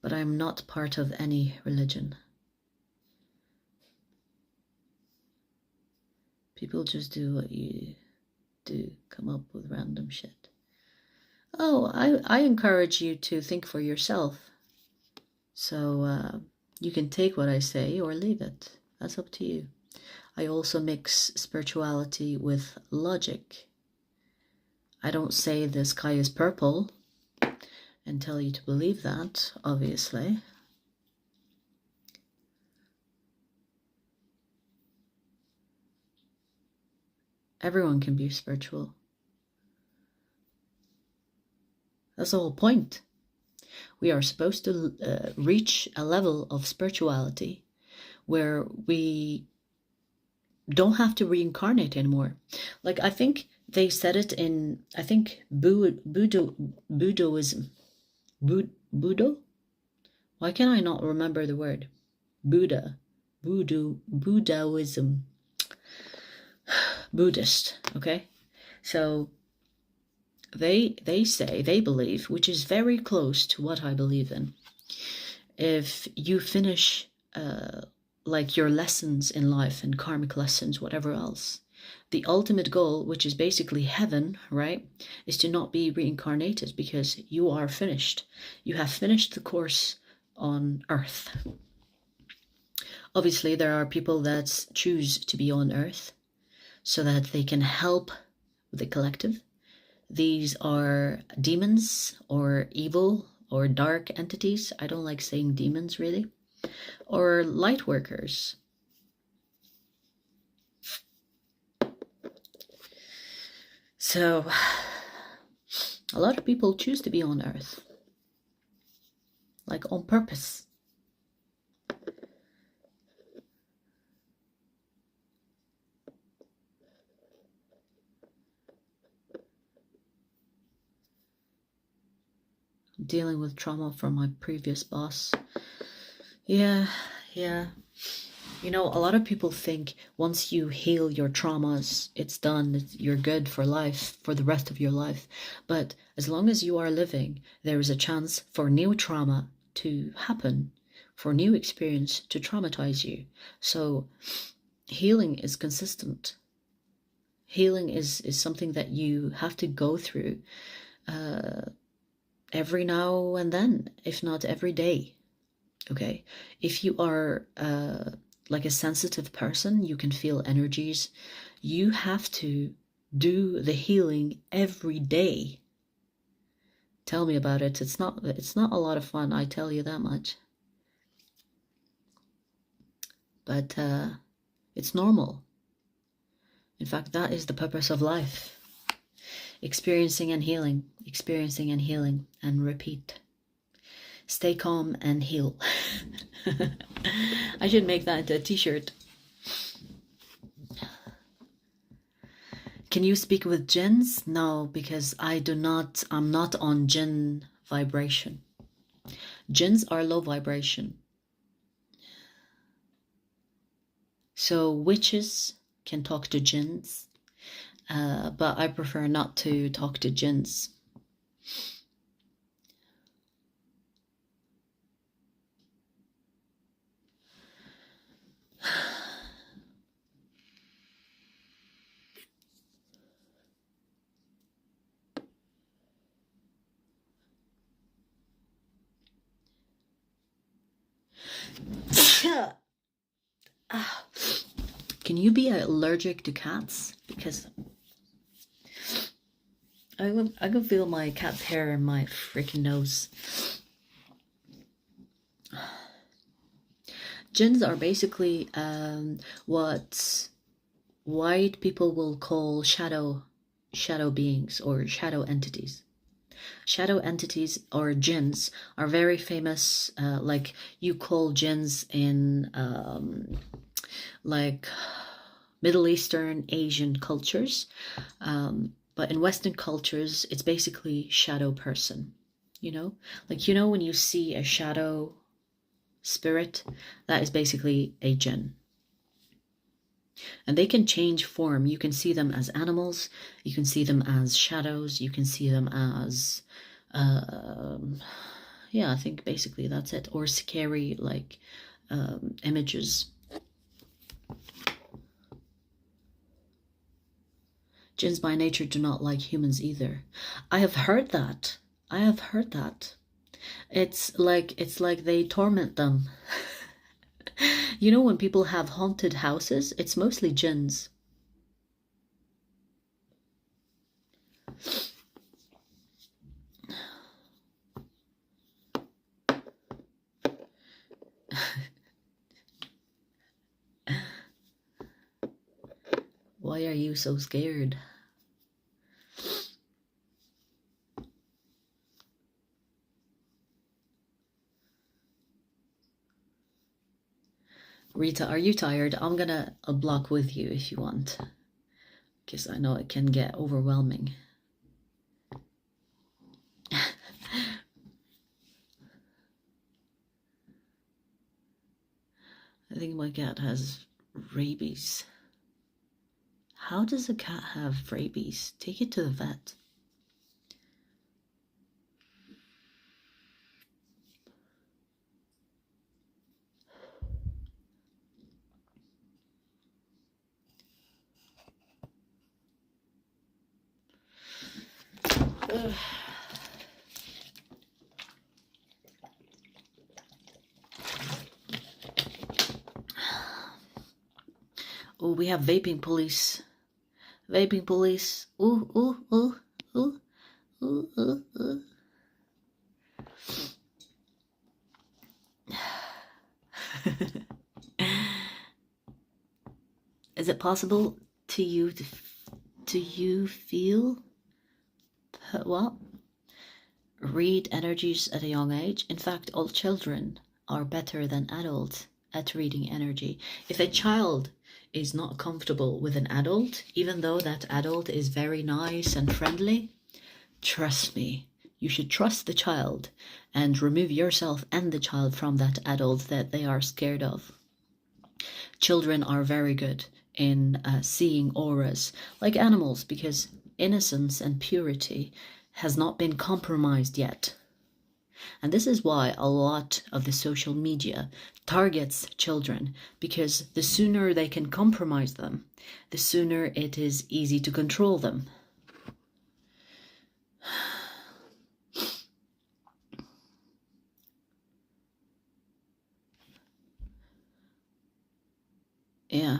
but I'm not part of any religion. People just do what you do, come up with random shit. Oh, I encourage you to think for yourself. So you can take what I say or leave it. That's up to you. I also mix spirituality with logic. I don't say the sky is purple and tell you to believe that, obviously. Everyone can be spiritual. That's the whole point. We are supposed to reach a level of spirituality where we don't have to reincarnate anymore. Like, I think they said it in, I think, Buddhism. Buddha? Why can I not remember the word? Buddhism. Buddhist, okay? So they say, they believe, which is very close to what I believe in. If you finish like your lessons in life and karmic lessons, whatever else, the ultimate goal, which is basically heaven, right, is to not be reincarnated because you are finished. You have finished the course on Earth. Obviously, there are people that choose to be on Earth so that they can help the collective. These are demons or evil or dark entities. I don't like saying demons, really. Or light workers. So a lot of people choose to be on Earth, like on purpose. Dealing with trauma from my previous boss. Yeah. You know, a lot of people think once you heal your traumas, it's done, you're good for life, for the rest of your life. But as long as you are living, there is a chance for new trauma to happen, for new experience to traumatize you. So healing is consistent. Healing is something that you have to go through every now and then, if not every day. Okay, if you are like a sensitive person, you can feel energies. You have to do the healing every day. Tell me about it. It's not a lot of fun, I tell you that much. But it's normal. In fact, that is the purpose of life. Experiencing and healing, and repeat. Stay calm and heal. I should make that into a t-shirt. Can you speak with jinns? No, because I'm not on jinn vibration. Jinns are low vibration. So witches can talk to jinns, but I prefer not to talk to jinns. Can you be allergic to cats? Because I can feel my cat's hair in my freaking nose. Jinns are basically what white people will call shadow beings or shadow entities. Shadow entities or jinns are very famous. Like you call jinns in like Middle Eastern, Asian cultures. But in Western cultures, it's basically shadow person, you know? Like, you know, when you see a shadow spirit, that is basically a jinn. And they can change form. You can see them as animals, you can see them as shadows, you can see them as, yeah, I think basically that's it. Or scary, like, images. Jinns by nature do not like humans either. I have heard that. It's like they torment them. You know, when people have haunted houses, it's mostly jinns. Why are you so scared? Rita, are you tired? I'm gonna block with you if you want, because I know it can get overwhelming. I think my cat has rabies. How does a cat have rabies? Take it to the vet. Oh, we have vaping police. Vaping police. Ooh, ooh, ooh, ooh, ooh, ooh, ooh. Is it possible to do you feel? What? Read energies at a young age. In fact, all children are better than adults at reading energy. If a child is not comfortable with an adult, even though that adult is very nice and friendly, trust me, you should trust the child and remove yourself and the child from that adult that they are scared of. Children are very good in seeing auras like animals, because innocence and purity has not been compromised yet. And this is why a lot of the social media targets children, because the sooner they can compromise them, the sooner it is easy to control them. Yeah.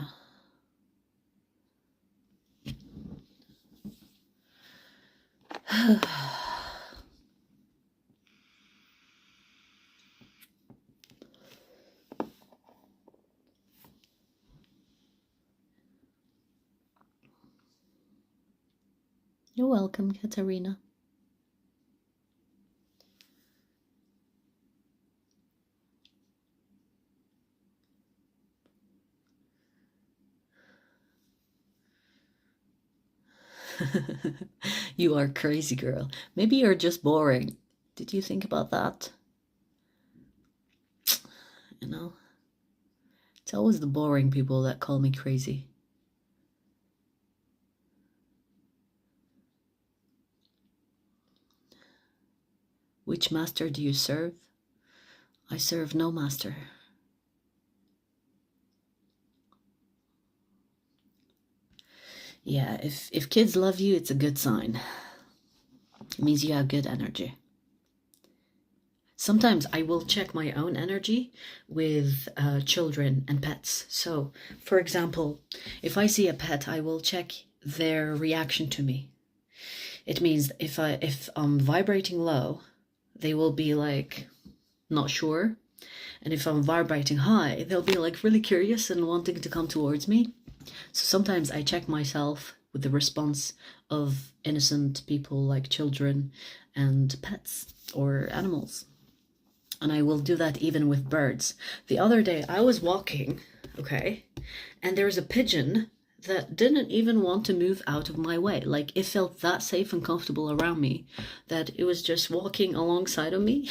You're welcome, Katarina. You are crazy, girl. Maybe you're just boring. Did you think about that? You know, it's always the boring people that call me crazy. Which master do you serve? I serve no master. Yeah, if kids love you, it's a good sign. It means you have good energy. Sometimes I will check my own energy with children and pets. So, for example, if I see a pet, I will check their reaction to me. It means if I'm vibrating low, they will be like not sure. And if I'm vibrating high, they'll be like really curious and wanting to come towards me. So sometimes I check myself with the response of innocent people like children and pets or animals. And I will do that even with birds. The other day I was walking, okay, and there was a pigeon that didn't even want to move out of my way. Like, it felt that safe and comfortable around me that it was just walking alongside of me.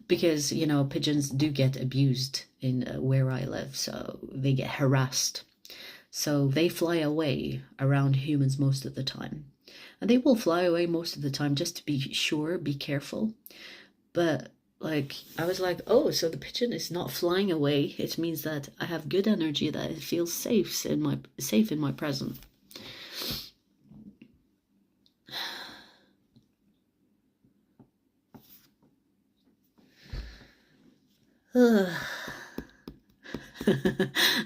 Because, you know, pigeons do get abused in where I live, so they get harassed. So they fly away around humans most of the time. And they will fly away most of the time, just to be sure, be careful. But, like, I was like, oh, so the pigeon is not flying away. It means that I have good energy, that it feels safe in my presence.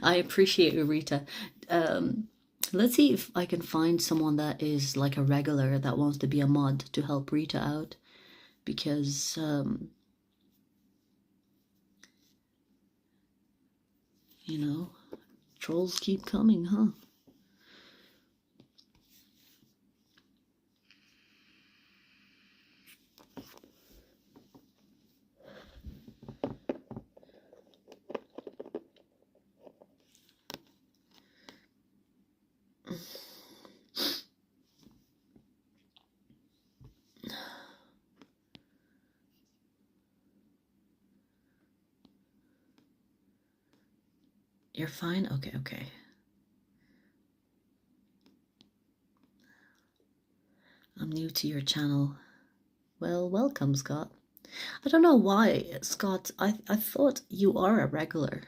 I appreciate you, Rita. Let's see if I can find someone that is like a regular that wants to be a mod to help Rita out, because you know, trolls keep coming, huh? You're fine? Okay. I'm new to your channel. Well, welcome, Scott. I don't know why, Scott. I thought you are a regular.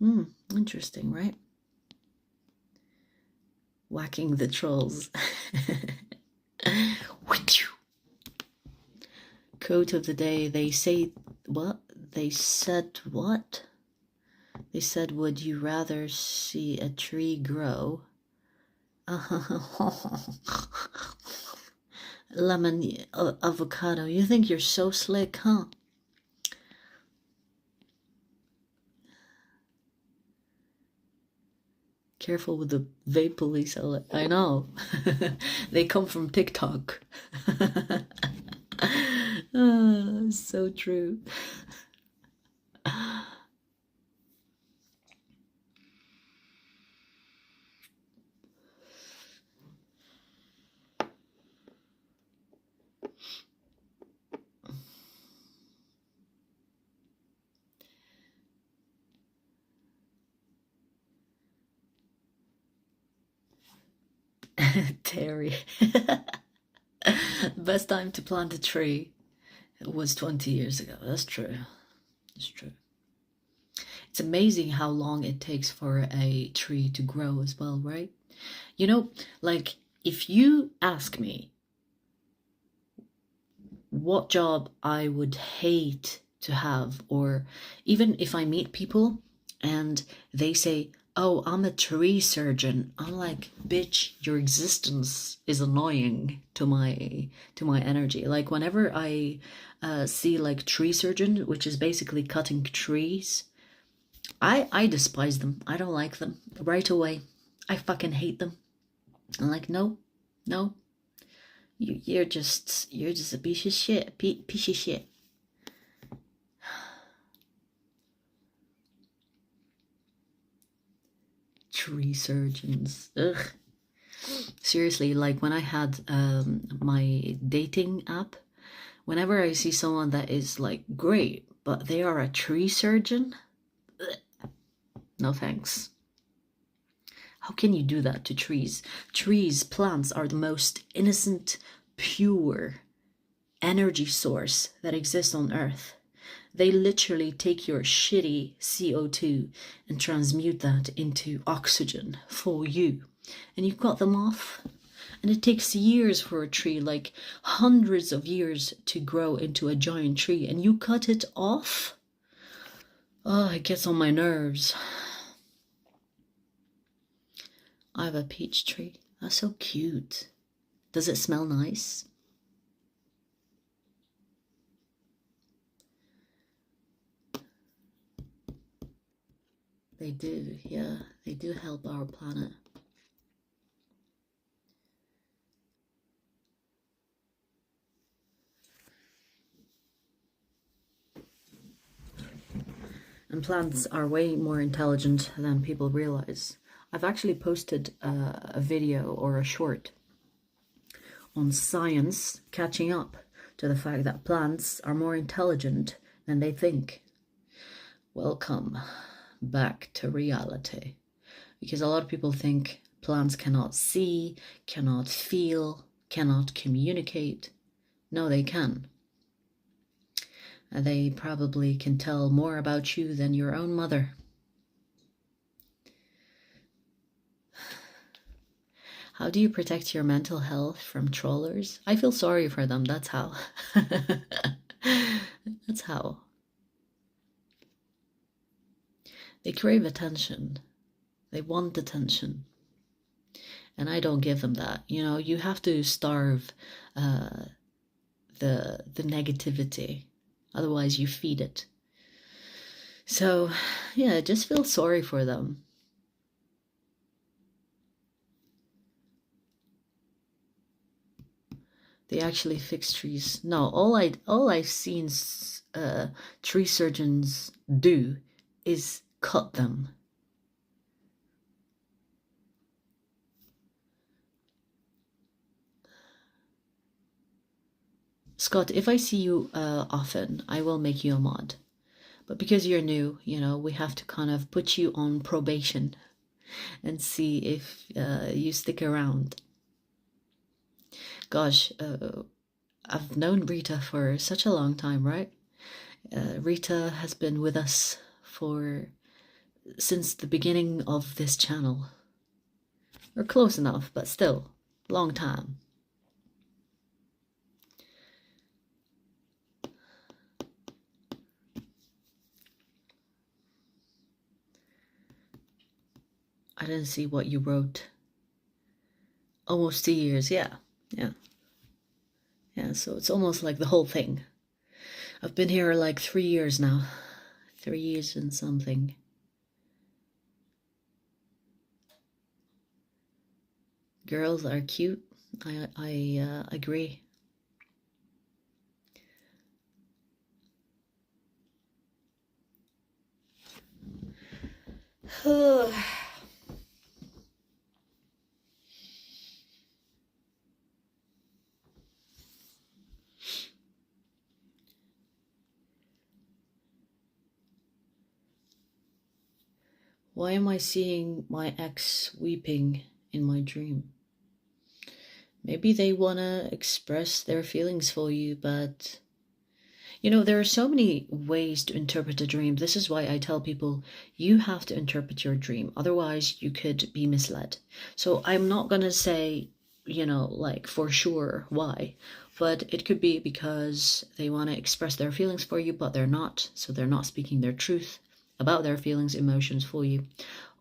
Interesting, right? Whacking the trolls. Quote of the day, they say what? They said what? They said, would you rather see a tree grow? Lemon, avocado. You think you're so slick, huh? Careful with the vape police. I know. They come from TikTok. So true. Terry. Best time to plant a tree was 20 years ago. That's true. It's true. It's amazing how long it takes for a tree to grow as well, right? You know, like if you ask me what job I would hate to have, or even if I meet people and they say, oh, I'm a tree surgeon, I'm like, bitch, your existence is annoying to my energy. Like whenever I see like tree surgeon, which is basically cutting trees, I despise them. I don't like them right away. I fucking hate them. I'm like, no, you're just a piece of shit, piece of shit. Tree surgeons, ugh. Seriously, like when I had my dating app, whenever I see someone that is like great, but they are a tree surgeon, ugh, no thanks. How can you do that to trees? Trees, plants are the most innocent, pure energy source that exists on Earth. They literally take your shitty CO2 and transmute that into oxygen for you. And you cut them off. And it takes years for a tree, like hundreds of years, to grow into a giant tree. And you cut it off? Oh, it gets on my nerves. I have a peach tree. That's so cute. Does it smell nice? They do, yeah. They do help our planet. And plants are way more intelligent than people realize. I've actually posted a video or a short on science catching up to the fact that plants are more intelligent than they think. Welcome back to reality. Because a lot of people think plants cannot see, cannot feel, cannot communicate. No, they can. They probably can tell more about you than your own mother. How do you protect your mental health from trollers? I feel sorry for them, that's how. That's how. They crave attention. They want attention. And I don't give them that. You know, you have to starve the negativity. Otherwise you feed it. So, yeah, just feel sorry for them. They actually fix trees. No, all I've seen tree surgeons do is cut them. Scott, if I see you often, I will make you a mod. But because you're new, you know, we have to kind of put you on probation and see if you stick around. Gosh, I've known Rita for such a long time, right? Rita has been with us since the beginning of this channel. Or close enough, but still, long time. I didn't see what you wrote. Almost 2 years, yeah. Yeah, so it's almost like the whole thing. I've been here like 3 years now. 3 years and something. girls are cute. I agree. Why am I seeing my ex weeping in my dream? Maybe they want to express their feelings for you, but you know, there are so many ways to interpret a dream. This is why I tell people you have to interpret your dream. Otherwise, you could be misled. So I'm not going to say, you know, like for sure why, but it could be because they want to express their feelings for you, but they're not. So they're not speaking their truth about their feelings, emotions for you.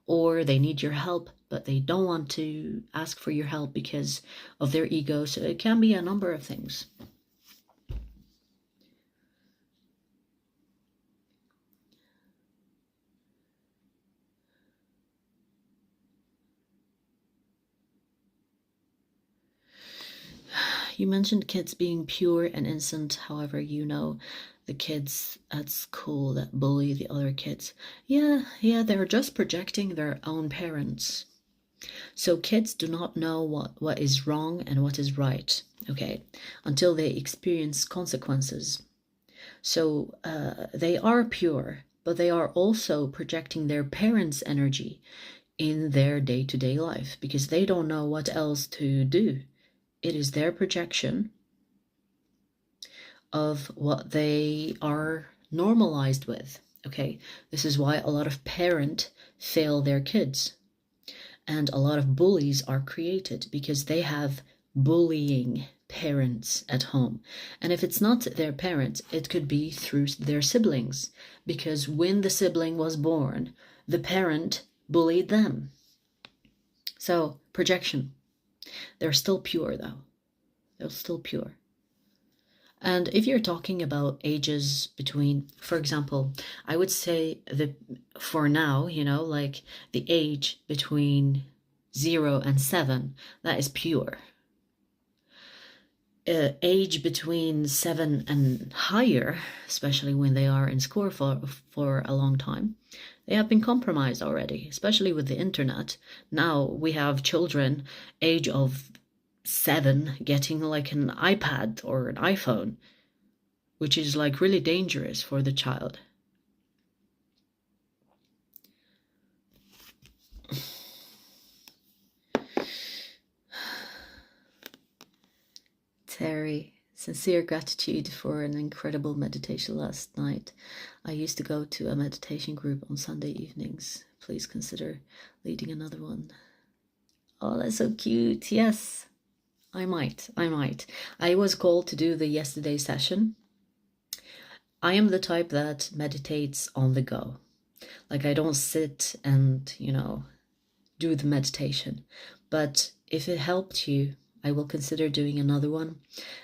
Or they need your help, but they don't want to ask for your help because of their ego. So it can be a number of things. You mentioned kids being pure and innocent. However, you know, the kids at school that bully the other kids. Yeah, they're just projecting their own parents. So kids do not know what is wrong and what is right, okay, until they experience consequences. So they are pure, but they are also projecting their parents' energy in their day-to-day life because they don't know what else to do. It is their projection of what they are normalized with. Okay, this is why a lot of parents fail their kids and a lot of bullies are created because they have bullying parents at home. And if it's not their parents, it could be through their siblings because when the sibling was born, the parent bullied them. So projection. They're still pure though. They're still pure. And if you're talking about ages between, for example, I would say that for now, you know, like the age between 0 and 7, that is pure. Age between 7 and higher, especially when they are in school for a long time, they have been compromised already, especially with the internet. Now we have children age of 7 getting like an iPad or an iPhone, which is like really dangerous for the child. Terry, sincere gratitude for an incredible meditation last night. I used to go to a meditation group on Sunday evenings. Please consider leading another one. Oh, that's so cute. Yes, I might. I was called to do the yesterday session. I am the type that meditates on the go. Like I don't sit and, you know, do the meditation. But if it helped you, I will consider doing another one.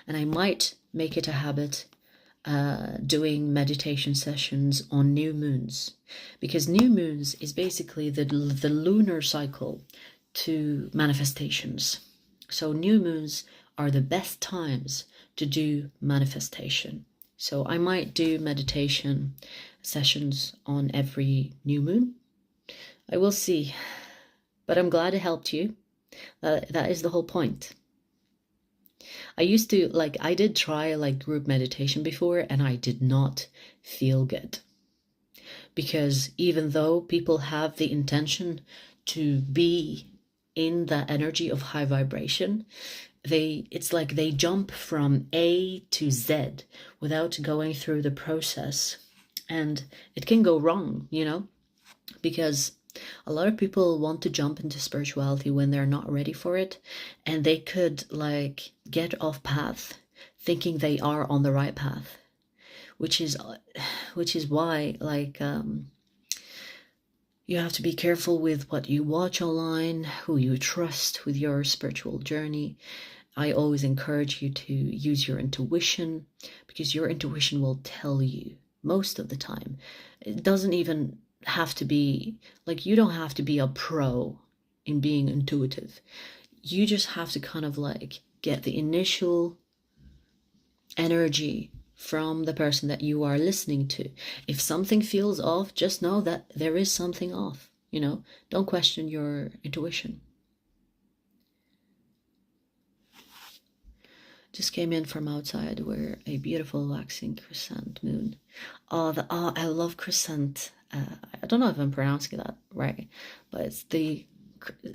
And I might make it a habit doing meditation sessions on new moons. Because new moons is basically the lunar cycle to manifestations. So new moons are the best times to do manifestation. So I might do meditation sessions on every new moon. I will see. But I'm glad it helped you. That is the whole point. I used to, like, I did try like group meditation before and I did not feel good. Because even though people have the intention to be in the energy of high vibration, it's like they jump from A to Z without going through the process. And it can go wrong, you know, because a lot of people want to jump into spirituality when they're not ready for it, and they could like get off path thinking they are on the right path, which is why like you have to be careful with what you watch online, who you trust with your spiritual journey. I always encourage you to use your intuition because your intuition will tell you most of the time. It doesn't even have to be like, you don't have to be a pro in being intuitive. you just have to kind of like get the initial energy from the person that you are listening to. If something feels off, just know that there is something off, you know? Don't question your intuition. Just came in from outside where a beautiful waxing crescent moon. Oh, I love crescent. I don't know if I'm pronouncing that right, but it's the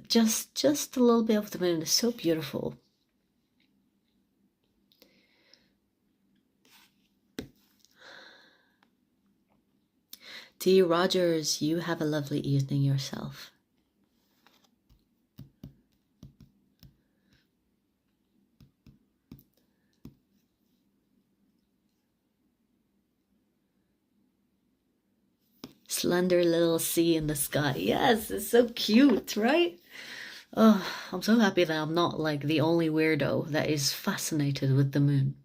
just a little bit of the moon is so beautiful. T. Rogers, you have a lovely evening yourself. Slender little sea in the sky. Yes, it's so cute, right? Oh, I'm so happy that I'm not like the only weirdo that is fascinated with the moon.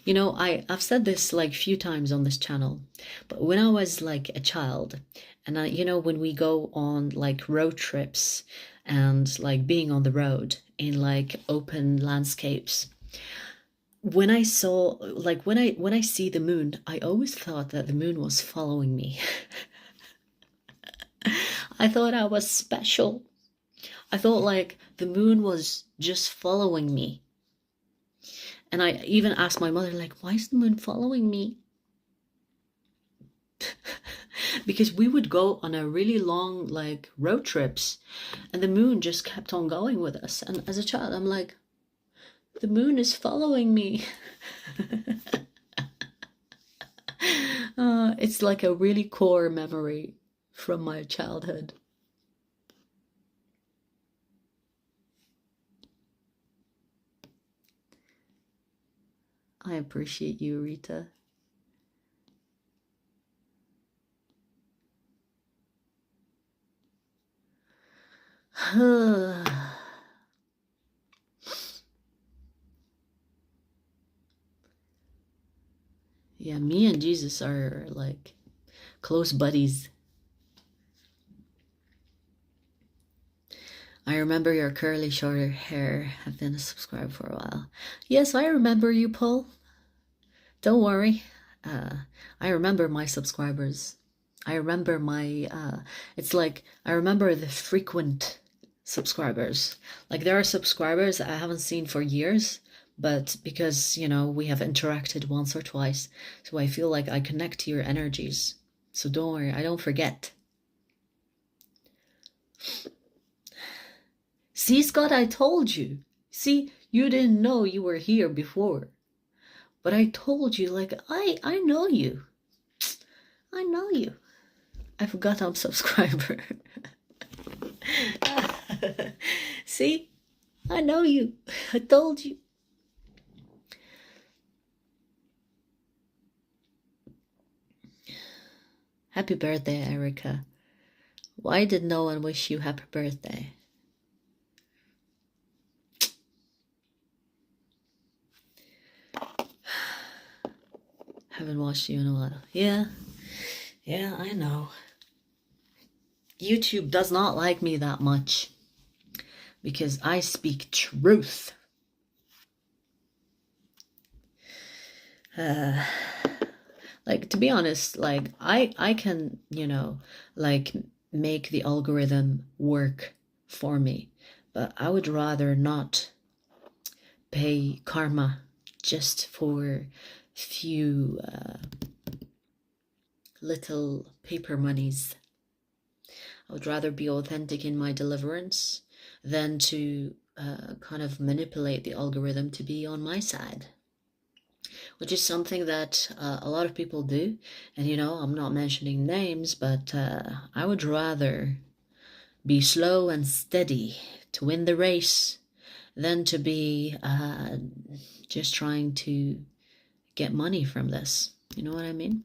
You know, I've said this like few times on this channel, but when I was like a child, and you know, when we go on like road trips and like being on the road in like open landscapes, when I saw like when I see the moon, I always thought that the moon was following me. I thought I was special. I thought like the moon was just following me. And I even asked my mother, like, why is the moon following me? Because we would go on a really long like road trips and the moon just kept on going with us. And as a child, I'm like, the moon is following me. It's like a really core memory from my childhood. I appreciate you, Rita. Yeah, me and Jesus are like close buddies. I remember your curly shorter hair. I've been a subscriber for a while. Yes, I remember you, Paul. Don't worry. I remember my subscribers. I remember my, it's like, I remember the frequent subscribers. Like there are subscribers I haven't seen for years, but because, you know, we have interacted once or twice, so I feel like I connect to your energies. So don't worry, I don't forget. See, Scott, I told you. See, you didn't know you were here before. But I told you, like, I know you. I know you. I forgot I'm a subscriber. See? I know you. I told you. Happy birthday, Erica. Why did no one wish you happy birthday? Haven't watched you in a while. Yeah, I know. YouTube does not like me that much because I speak truth. Like, to be honest, like I can, you know, like make the algorithm work for me, but I would rather not pay karma just for few little paper monies. I would rather be authentic in my deliverance than to kind of manipulate the algorithm to be on my side, which is something that a lot of people do. And, you know, I'm not mentioning names, but I would rather be slow and steady to win the race than to be just trying to get money from this. You know what I mean?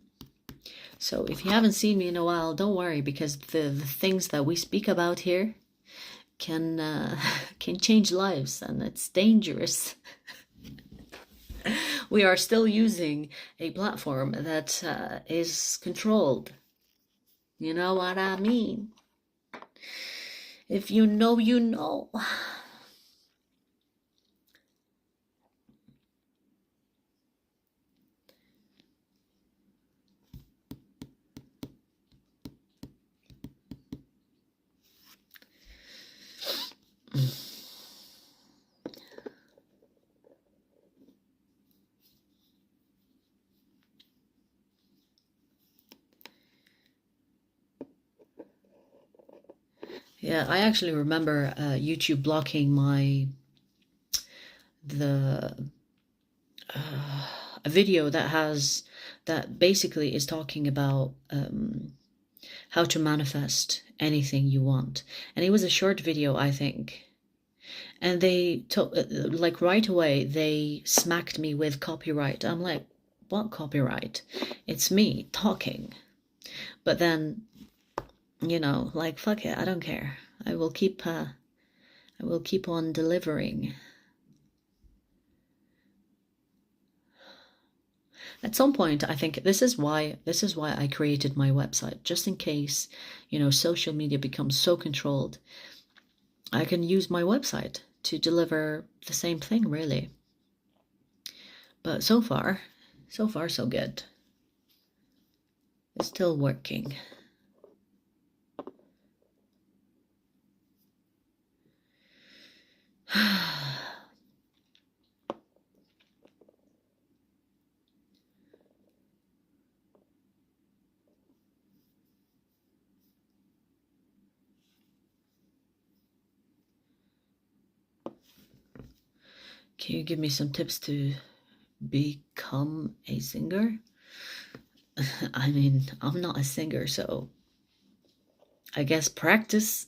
So if you haven't seen me in a while, don't worry, because the things that we speak about here can change lives, and it's dangerous. We are still using a platform that is controlled. You know what I mean? If you know, you know. Yeah, I actually remember YouTube blocking a video that basically is talking about how to manifest anything you want. And it was a short video, I think. And they took, like right away, they smacked me with copyright. I'm like, what copyright? It's me talking. But then, you know, like, fuck it, I don't care. I will keep on delivering. At some point, I think this is why I created my website, just in case, you know, social media becomes so controlled. I can use my website to deliver the same thing, really. But so far, so good. It's still working. Can you give me some tips to become a singer? I mean, I'm not a singer, so I guess practice.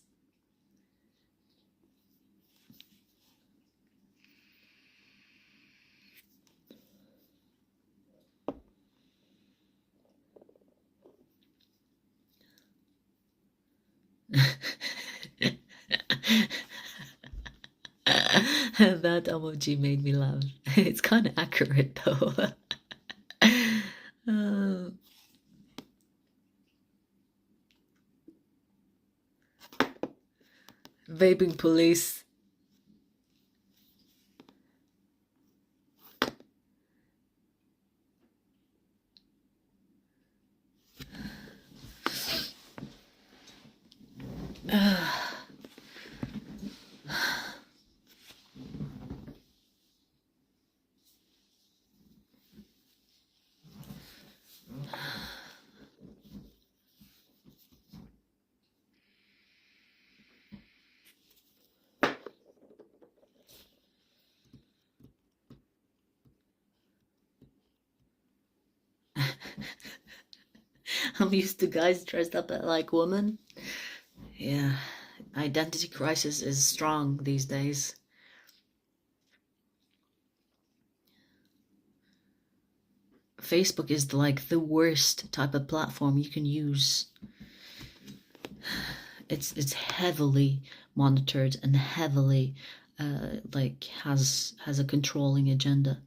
That emoji made me laugh. It's kind of accurate though. Vaping police. I'm used to guys dressed up like women. Yeah, identity crisis is strong these days. Facebook is like the worst type of platform you can use. It's heavily monitored and heavily like has a controlling agenda.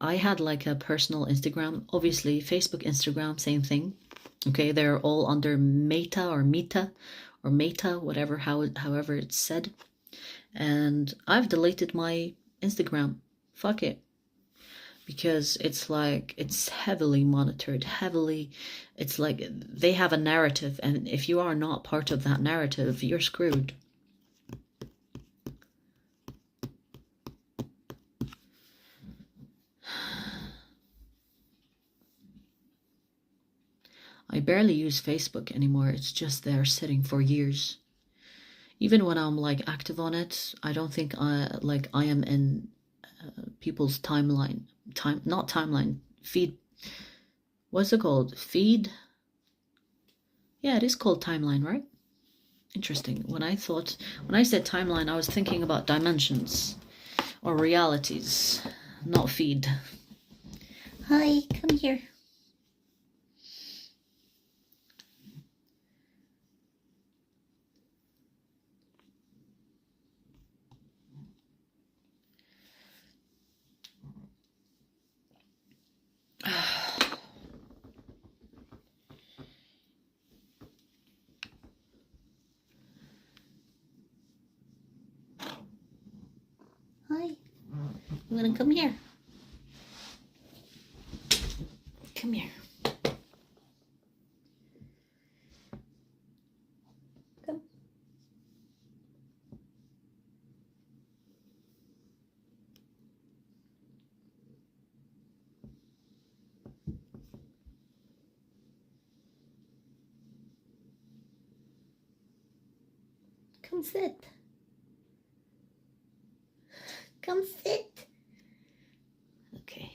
I had like a personal Instagram, obviously Facebook, Instagram, same thing. Okay, they're all under Meta or Meta, whatever, however it's said. And I've deleted my Instagram. Fuck it. Because it's like, it's heavily monitored, it's like they have a narrative, and if you are not part of that narrative, you're screwed. I barely use Facebook anymore. It's just there sitting for years. Even when I'm like active on it, I don't think I am in people's timeline. Not timeline, feed. What's it called? Feed? Yeah, it is called timeline, right? Interesting. When I said timeline, I was thinking about dimensions or realities, not feed. Hi, come here. Hi. You wanna come here? Come here. Come. Come sit. Come sit. Okay.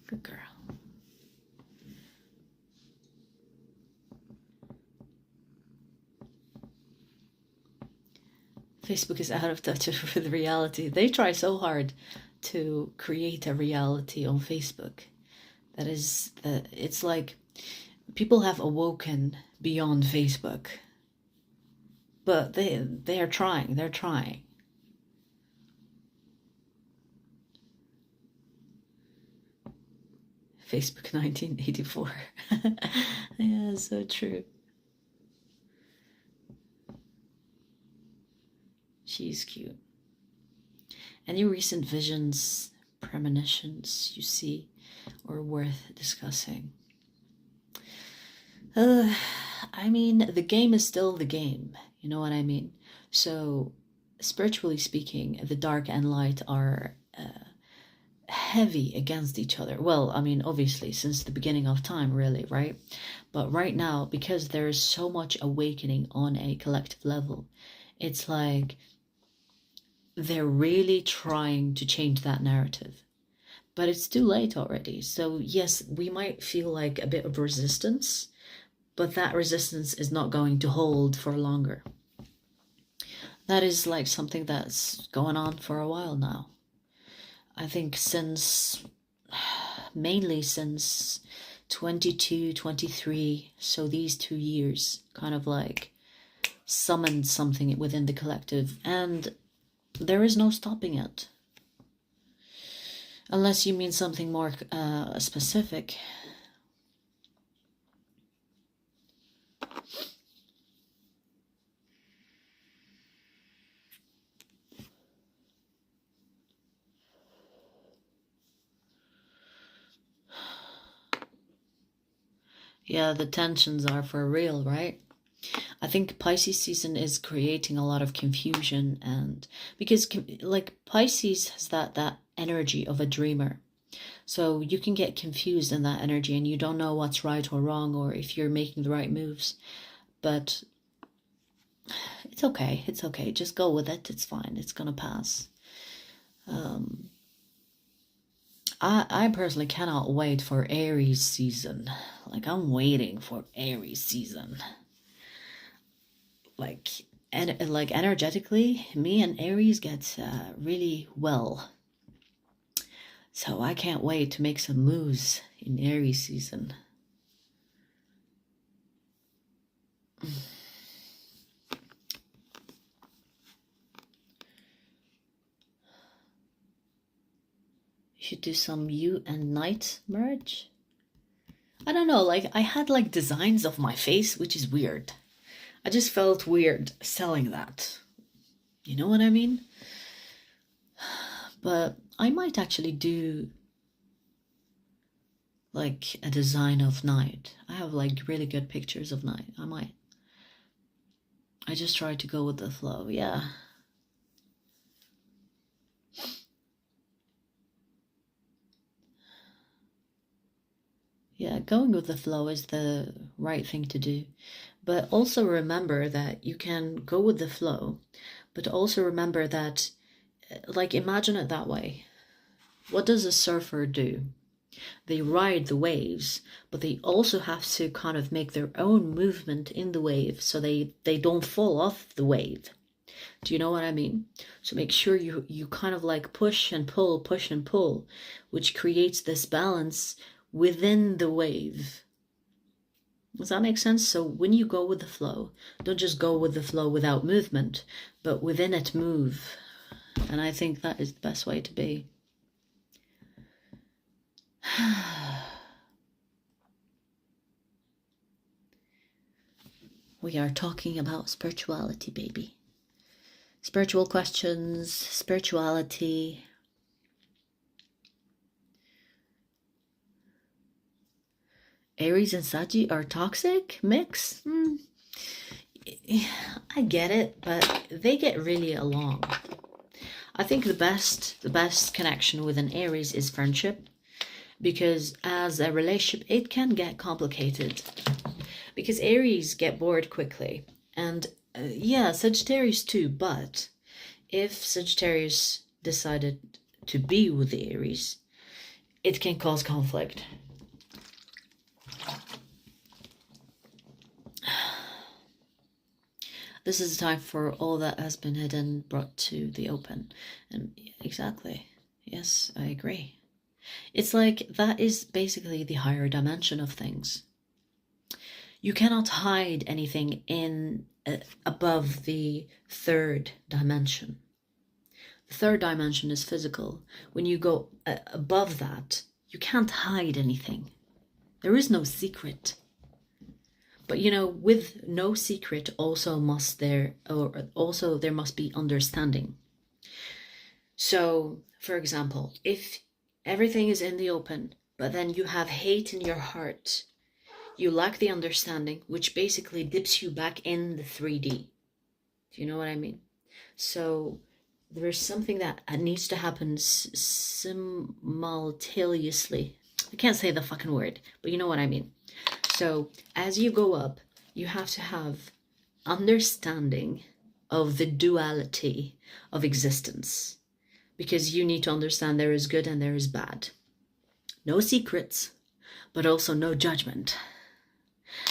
Good girl. Facebook is out of touch with reality. They try so hard to create a reality on Facebook. It's like people have awoken beyond Facebook. But they are trying. They're trying. Facebook 1984. Yeah, so true. She's cute. Any recent visions, premonitions you see or worth discussing? I mean, the game is still the game. You know what I mean? So, spiritually speaking, the dark and light are heavy against each other. Well, I mean, obviously, since the beginning of time, really, right? But right now, because there is so much awakening on a collective level, it's like they're really trying to change that narrative. But it's too late already. So yes, we might feel like a bit of resistance, but that resistance is not going to hold for longer. That is like something that's going on for a while now. I think mainly since 22, 23, so these 2 years kind of like summoned something within the collective, and there is no stopping it. Unless you mean something more specific. Yeah, the tensions are for real, right? I think Pisces season is creating a lot of confusion, and because like Pisces has that energy of a dreamer. So you can get confused in that energy and you don't know what's right or wrong or if you're making the right moves. But it's okay. It's okay. Just go with it. It's fine. It's gonna pass. I personally cannot wait for Aries season. Like, I'm waiting for Aries season. Like energetically, me and Aries get really well. So I can't wait to make some moves in Aries season. You should do some you and night merge. I don't know, like I had like designs of my face, which is weird. I just felt weird selling that. You know what I mean? But I might actually do like a design of night. I have like really good pictures of night. I might. I just try to go with the flow, yeah. Yeah, going with the flow is the right thing to do. But also remember that you can go with the flow, but also remember that, like, imagine it that way. What does a surfer do? They ride the waves, but they also have to kind of make their own movement in the wave so they don't fall off the wave. Do you know what I mean? So make sure you kind of like push and pull, which creates this balance within the wave. Does that make sense? So when you go with the flow, don't just go with the flow without movement, but within it move. And I think that is the best way to be. We are talking about spirituality, baby. Spiritual questions, spirituality. Aries and Saji are toxic? Mix? I get it, but they get really along. I think the best connection with an Aries is friendship, because as a relationship, it can get complicated. Because Aries get bored quickly, and yeah, Sagittarius too, but if Sagittarius decided to be with the Aries, it can cause conflict. This is a time for all that has been hidden brought to the open. And exactly, yes, I agree. It's like that is basically the higher dimension of things. You cannot hide anything in above the third dimension. The third dimension is physical. When you go above that, you can't hide anything. There is no secret. But you know, with no secret also there must be understanding. So, for example, if everything is in the open, but then you have hate in your heart, you lack the understanding, which basically dips you back in the 3D. Do you know what I mean? So there's something that needs to happen simultaneously. I can't say the fucking word, but you know what I mean. So as you go up, you have to have understanding of the duality of existence, because you need to understand there is good and there is bad. No secrets, but also no judgment.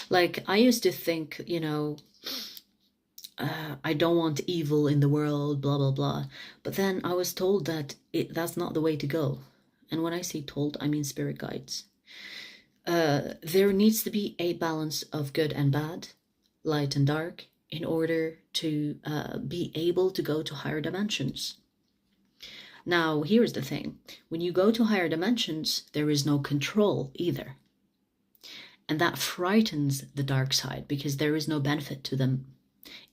Like, I used to think, you know, I don't want evil in the world, blah, blah, blah. But then I was told that that's not the way to go. And when I say told, I mean spirit guides. There needs to be a balance of good and bad, light and dark, in order to be able to go to higher dimensions. Now, here's the thing. When you go to higher dimensions, there is no control either. And that frightens the dark side, because there is no benefit to them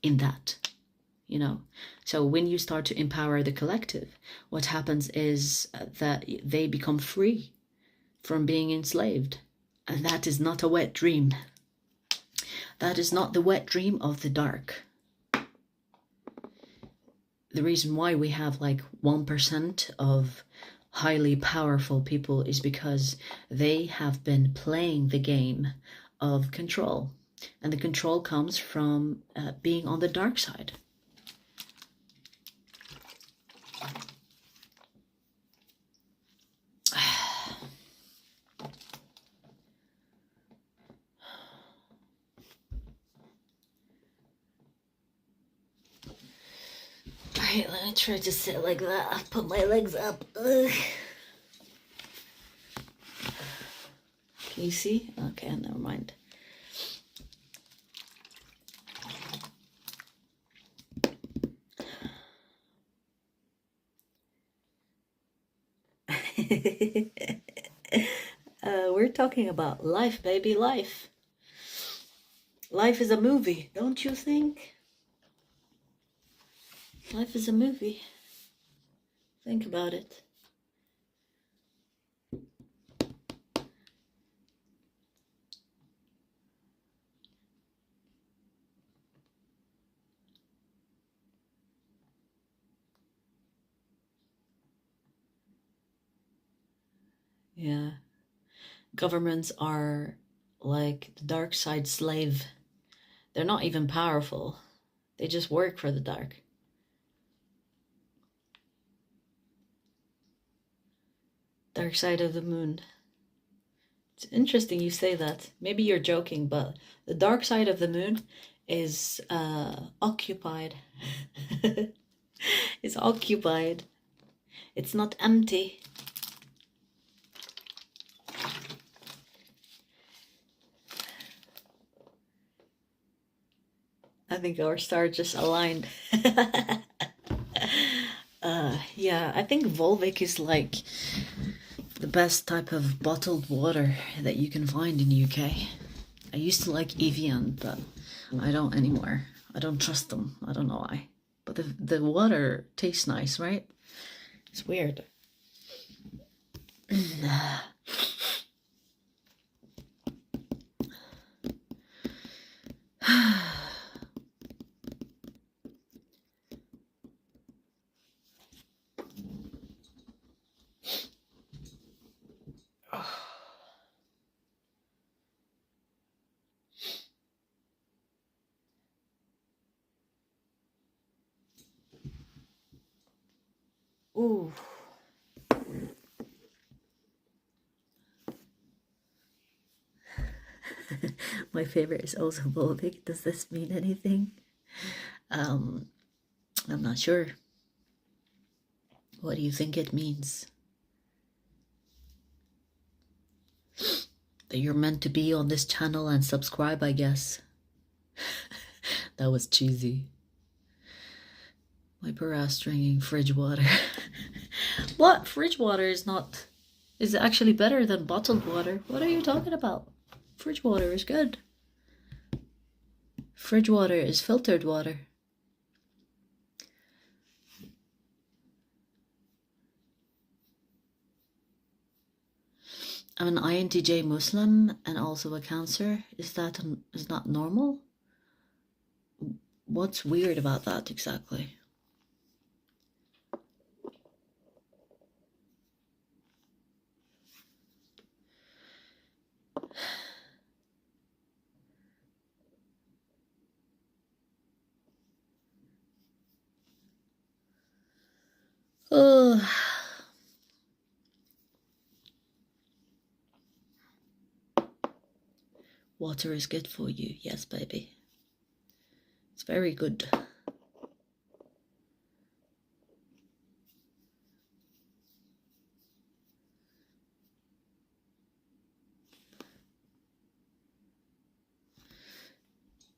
in that, you know. So when you start to empower the collective, what happens is that they become free from being enslaved. And that is not a wet dream. That is not the wet dream of the dark. The reason why we have like 1% of highly powerful people is because they have been playing the game of control. And the control comes from being on the dark side. Alright, let me try to sit like that. Put my legs up. Ugh. Can you see? Okay, never mind. We're talking about life, baby, life. Life is a movie, don't you think? Life is a movie. Think about it. Yeah. Governments are like the dark side slave. They're not even powerful. They just work for the dark. Dark side of the moon. It's interesting you say that. Maybe you're joking, but the dark side of the moon is occupied. It's occupied. It's not empty. I think our stars just aligned. Yeah, I think Volvic is like the best type of bottled water that you can find in the UK. I used to like Evian, but I don't anymore. I don't trust them. I don't know why. But the water tastes nice, right? It's weird. Ooh. My favorite is also phobic. Does this mean anything? I'm not sure. What do you think it means? That you're meant to be on this channel and subscribe, I guess. That was cheesy. My poor ass drinking fridge water. What? Fridge water is actually better than bottled water. What are you talking about? Fridge water is good. Fridge water is filtered water. I'm an INTJ Muslim and also a Cancer. Is that normal? What's weird about that exactly? Oh. Water is good for you. Yes, baby. It's very good.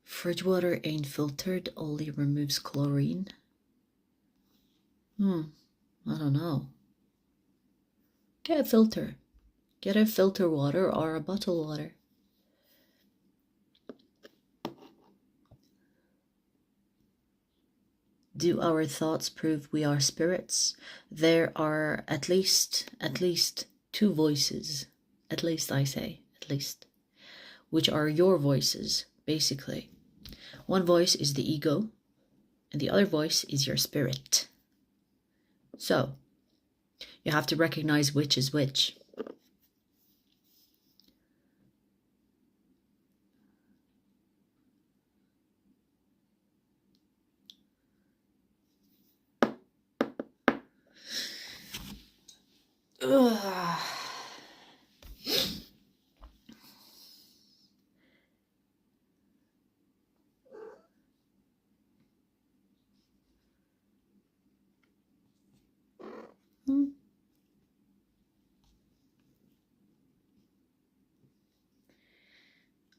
Fridge water ain't filtered, only removes chlorine. I don't know. Get a filter. Get a filter water or a bottled water. Do our thoughts prove we are spirits? There are at least two voices. At least I say, at least. Which are your voices, basically. One voice is the ego, and the other voice is your spirit. So, you have to recognize which is which. Ugh.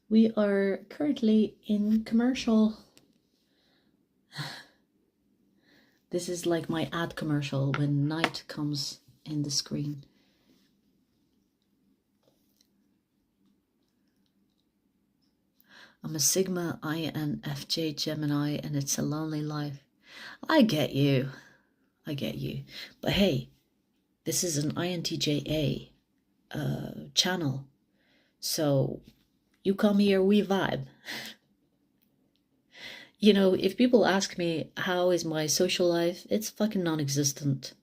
We are currently in commercial. This is like my ad commercial when night comes in the screen. I'm a Sigma INFJ Gemini and it's a lonely life. I get you. I get you. But hey, this is an INTJ-A channel. So you come here, we vibe. You know, if people ask me, how is my social life? It's fucking non-existent.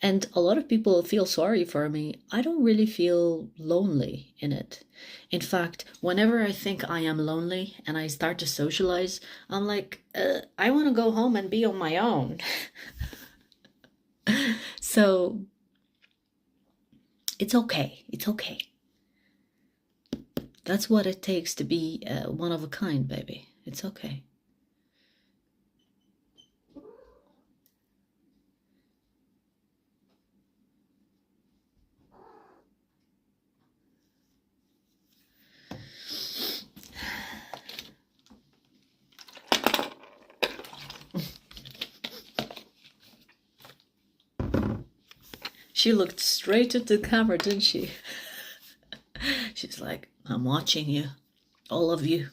And a lot of people feel sorry for me. I don't really feel lonely in it. In fact, whenever I think I am lonely and I start to socialize, I'm like, I want to go home and be on my own. So it's okay. It's okay. That's what it takes to be one of a kind, baby. It's okay. She looked straight into the camera, didn't she? She's like, I'm watching you. All of you.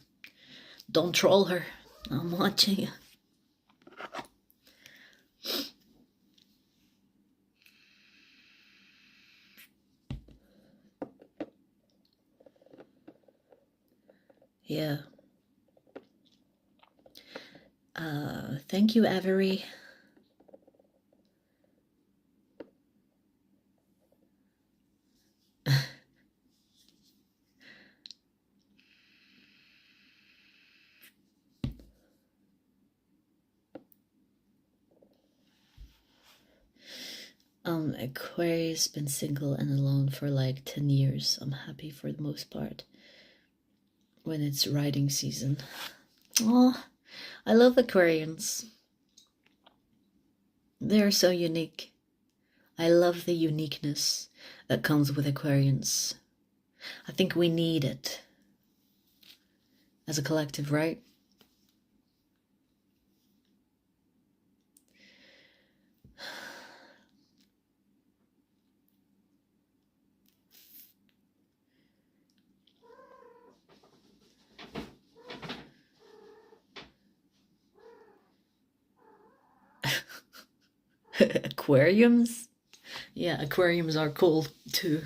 Don't troll her. I'm watching you. Yeah. Thank you, Avery. Aquarius been single and alone for like 10 years. I'm happy for the most part when it's riding season. Oh, I love Aquarians. They're so unique. I love the uniqueness that comes with Aquarians. I think we need it as a collective, right? Aquariums? Yeah, aquariums are cool too.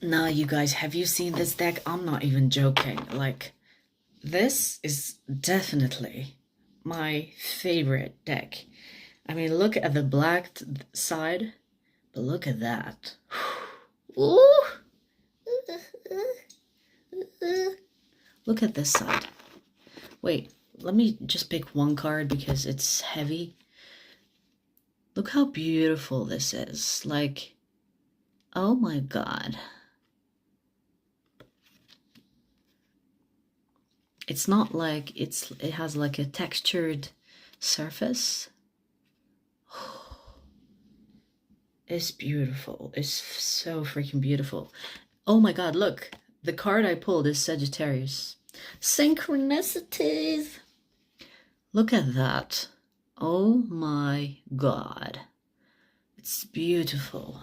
Now, you guys, have you seen this deck? I'm not even joking. Like, this is definitely my favorite deck. I mean, look at the black side, but look at that. Ooh. Look at this side. Wait, let me just pick one card because it's heavy. Look how beautiful this is. Like, oh my god. It's not like it has like a textured surface. It's beautiful. It's so freaking beautiful. Oh my god, look. The card I pulled is Sagittarius. Synchronicities. Look at that. Oh my god. It's beautiful.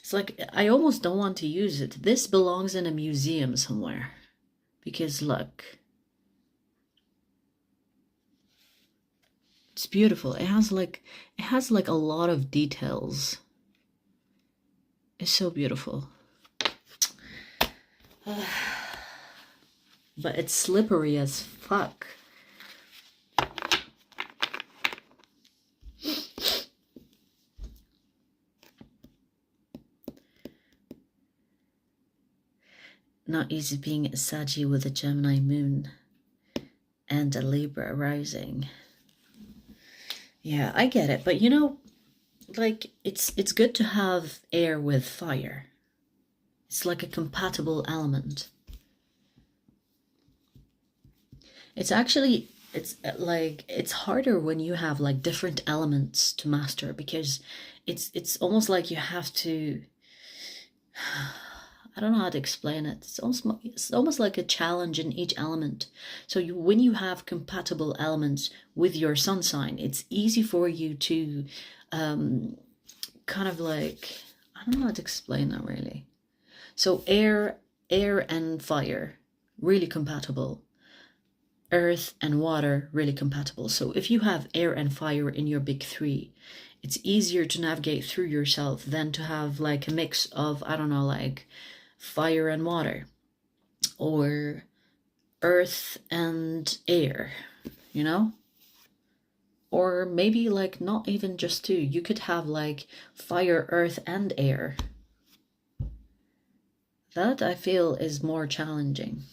It's like, I almost don't want to use it. This belongs in a museum somewhere. Because look. It's beautiful. It has like a lot of details. It's so beautiful. But it's slippery as fuck. Not easy being a Saji with a Gemini moon and a Libra rising. Yeah, I get it. But you know, like, it's good to have air with fire. It's like a compatible element. It's actually, it's harder when you have like different elements to master, because it's almost like you have to, I don't know how to explain it. It's almost like a challenge in each element. So when you have compatible elements with your sun sign, it's easy for you to kind of like, I don't know how to explain that really. So air and fire, really compatible. Earth and water, really compatible. So if you have air and fire in your big three, it's easier to navigate through yourself than to have like a mix of, I don't know, like fire and water, or earth and air, you know? Or maybe like not even just two. You could have like fire, earth, and air. That I feel is more challenging.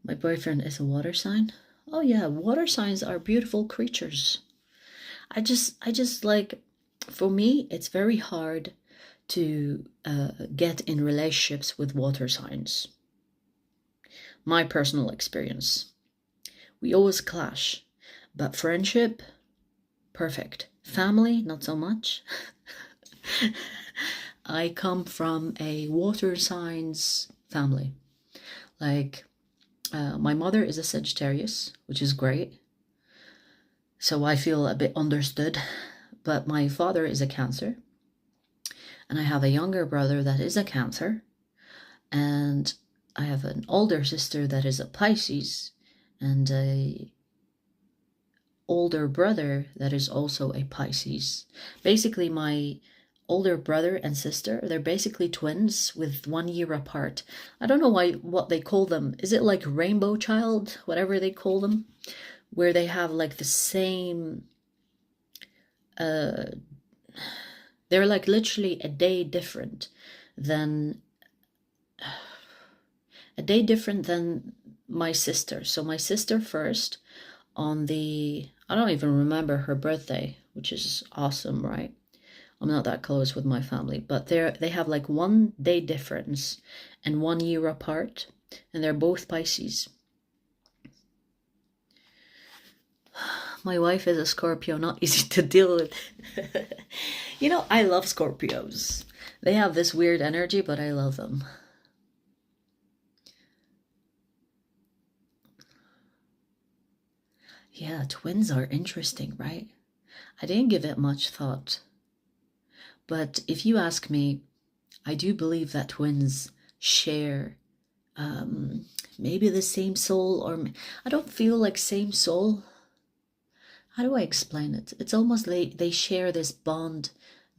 My boyfriend is a water sign. Oh yeah, water signs are beautiful creatures. I just like, for me, it's very hard to get in relationships with water signs. My personal experience. We always clash, but friendship, perfect. Family, not so much. I come from a water signs family. Like, my mother is a Sagittarius, which is great. So I feel a bit understood. But my father is a Cancer. And I have a younger brother that is a Cancer. And I have an older sister that is a Pisces. And a older brother that is also a Pisces. Basically, my older brother and sister, they're basically twins with 1 year apart. I don't know what they call them. Is it like rainbow child, whatever they call them, where they have like the same they're like literally a day different, than my sister. So my sister first on the, I don't even remember her birthday, which is awesome, right? I'm not that close with my family, but they have like 1 day difference and 1 year apart, and they're both Pisces. My wife is a Scorpio, not easy to deal with. You know, I love Scorpios. They have this weird energy, but I love them. Yeah, twins are interesting, right? I didn't give it much thought. But if you ask me, I do believe that twins share maybe the same soul, or I don't feel like same soul. How do I explain it? It's almost like they share this bond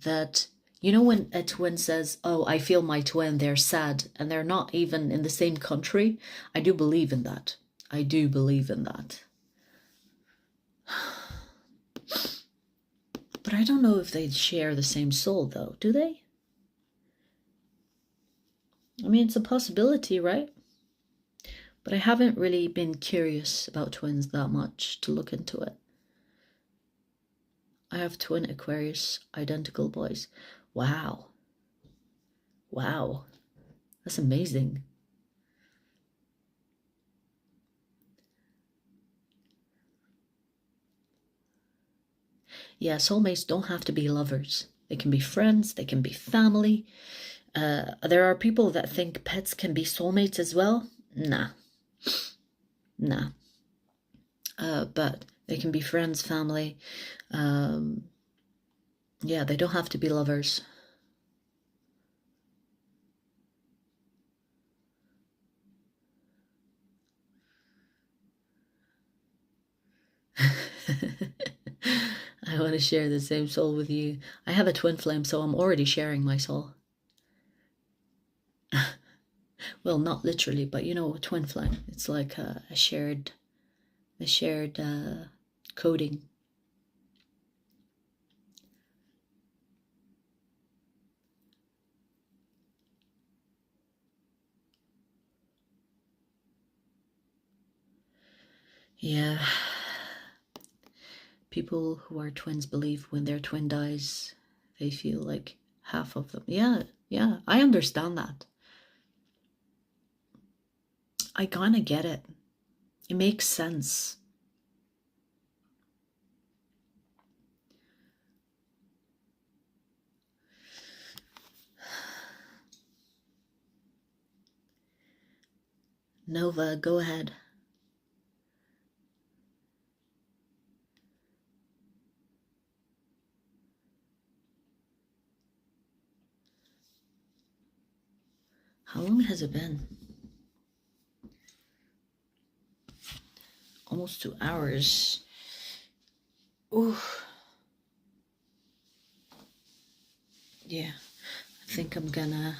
that, you know, when a twin says, oh, I feel my twin, they're sad, and they're not even in the same country. I do believe in that. I do believe in that. But I don't know if they share the same soul, though. Do they? I mean, it's a possibility, right? But I haven't really been curious about twins that much to look into it. I have twin Aquarius, identical boys. Wow. Wow. That's amazing. Yeah, soulmates don't have to be lovers. They can be friends, they can be family. There are people that think pets can be soulmates as well. Nah. Nah. But they can be friends, family. Yeah, they don't have to be lovers. I want to share the same soul with you. I have a twin flame, so I'm already sharing my soul. Well, not literally, but you know, a twin flame. It's like a shared coding. Yeah. People who are twins believe when their twin dies, they feel like half of them. Yeah, I understand that. I kind of get it. It makes sense. Nova, go ahead. How long has it been? Almost 2 hours. Ooh. Yeah, I think I'm gonna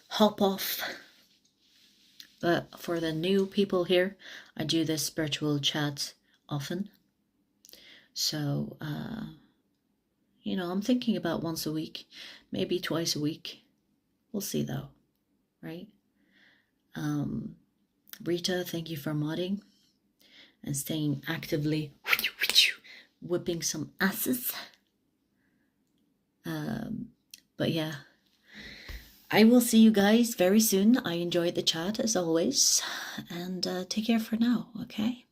hop off. But for the new people here, I do this spiritual chat often. So, you know, I'm thinking about once a week, maybe twice a week. We'll see though, right? Rita, thank you for modding and staying actively whipping some asses. But yeah, I will see you guys very soon. I enjoyed the chat as always, and take care for now, okay?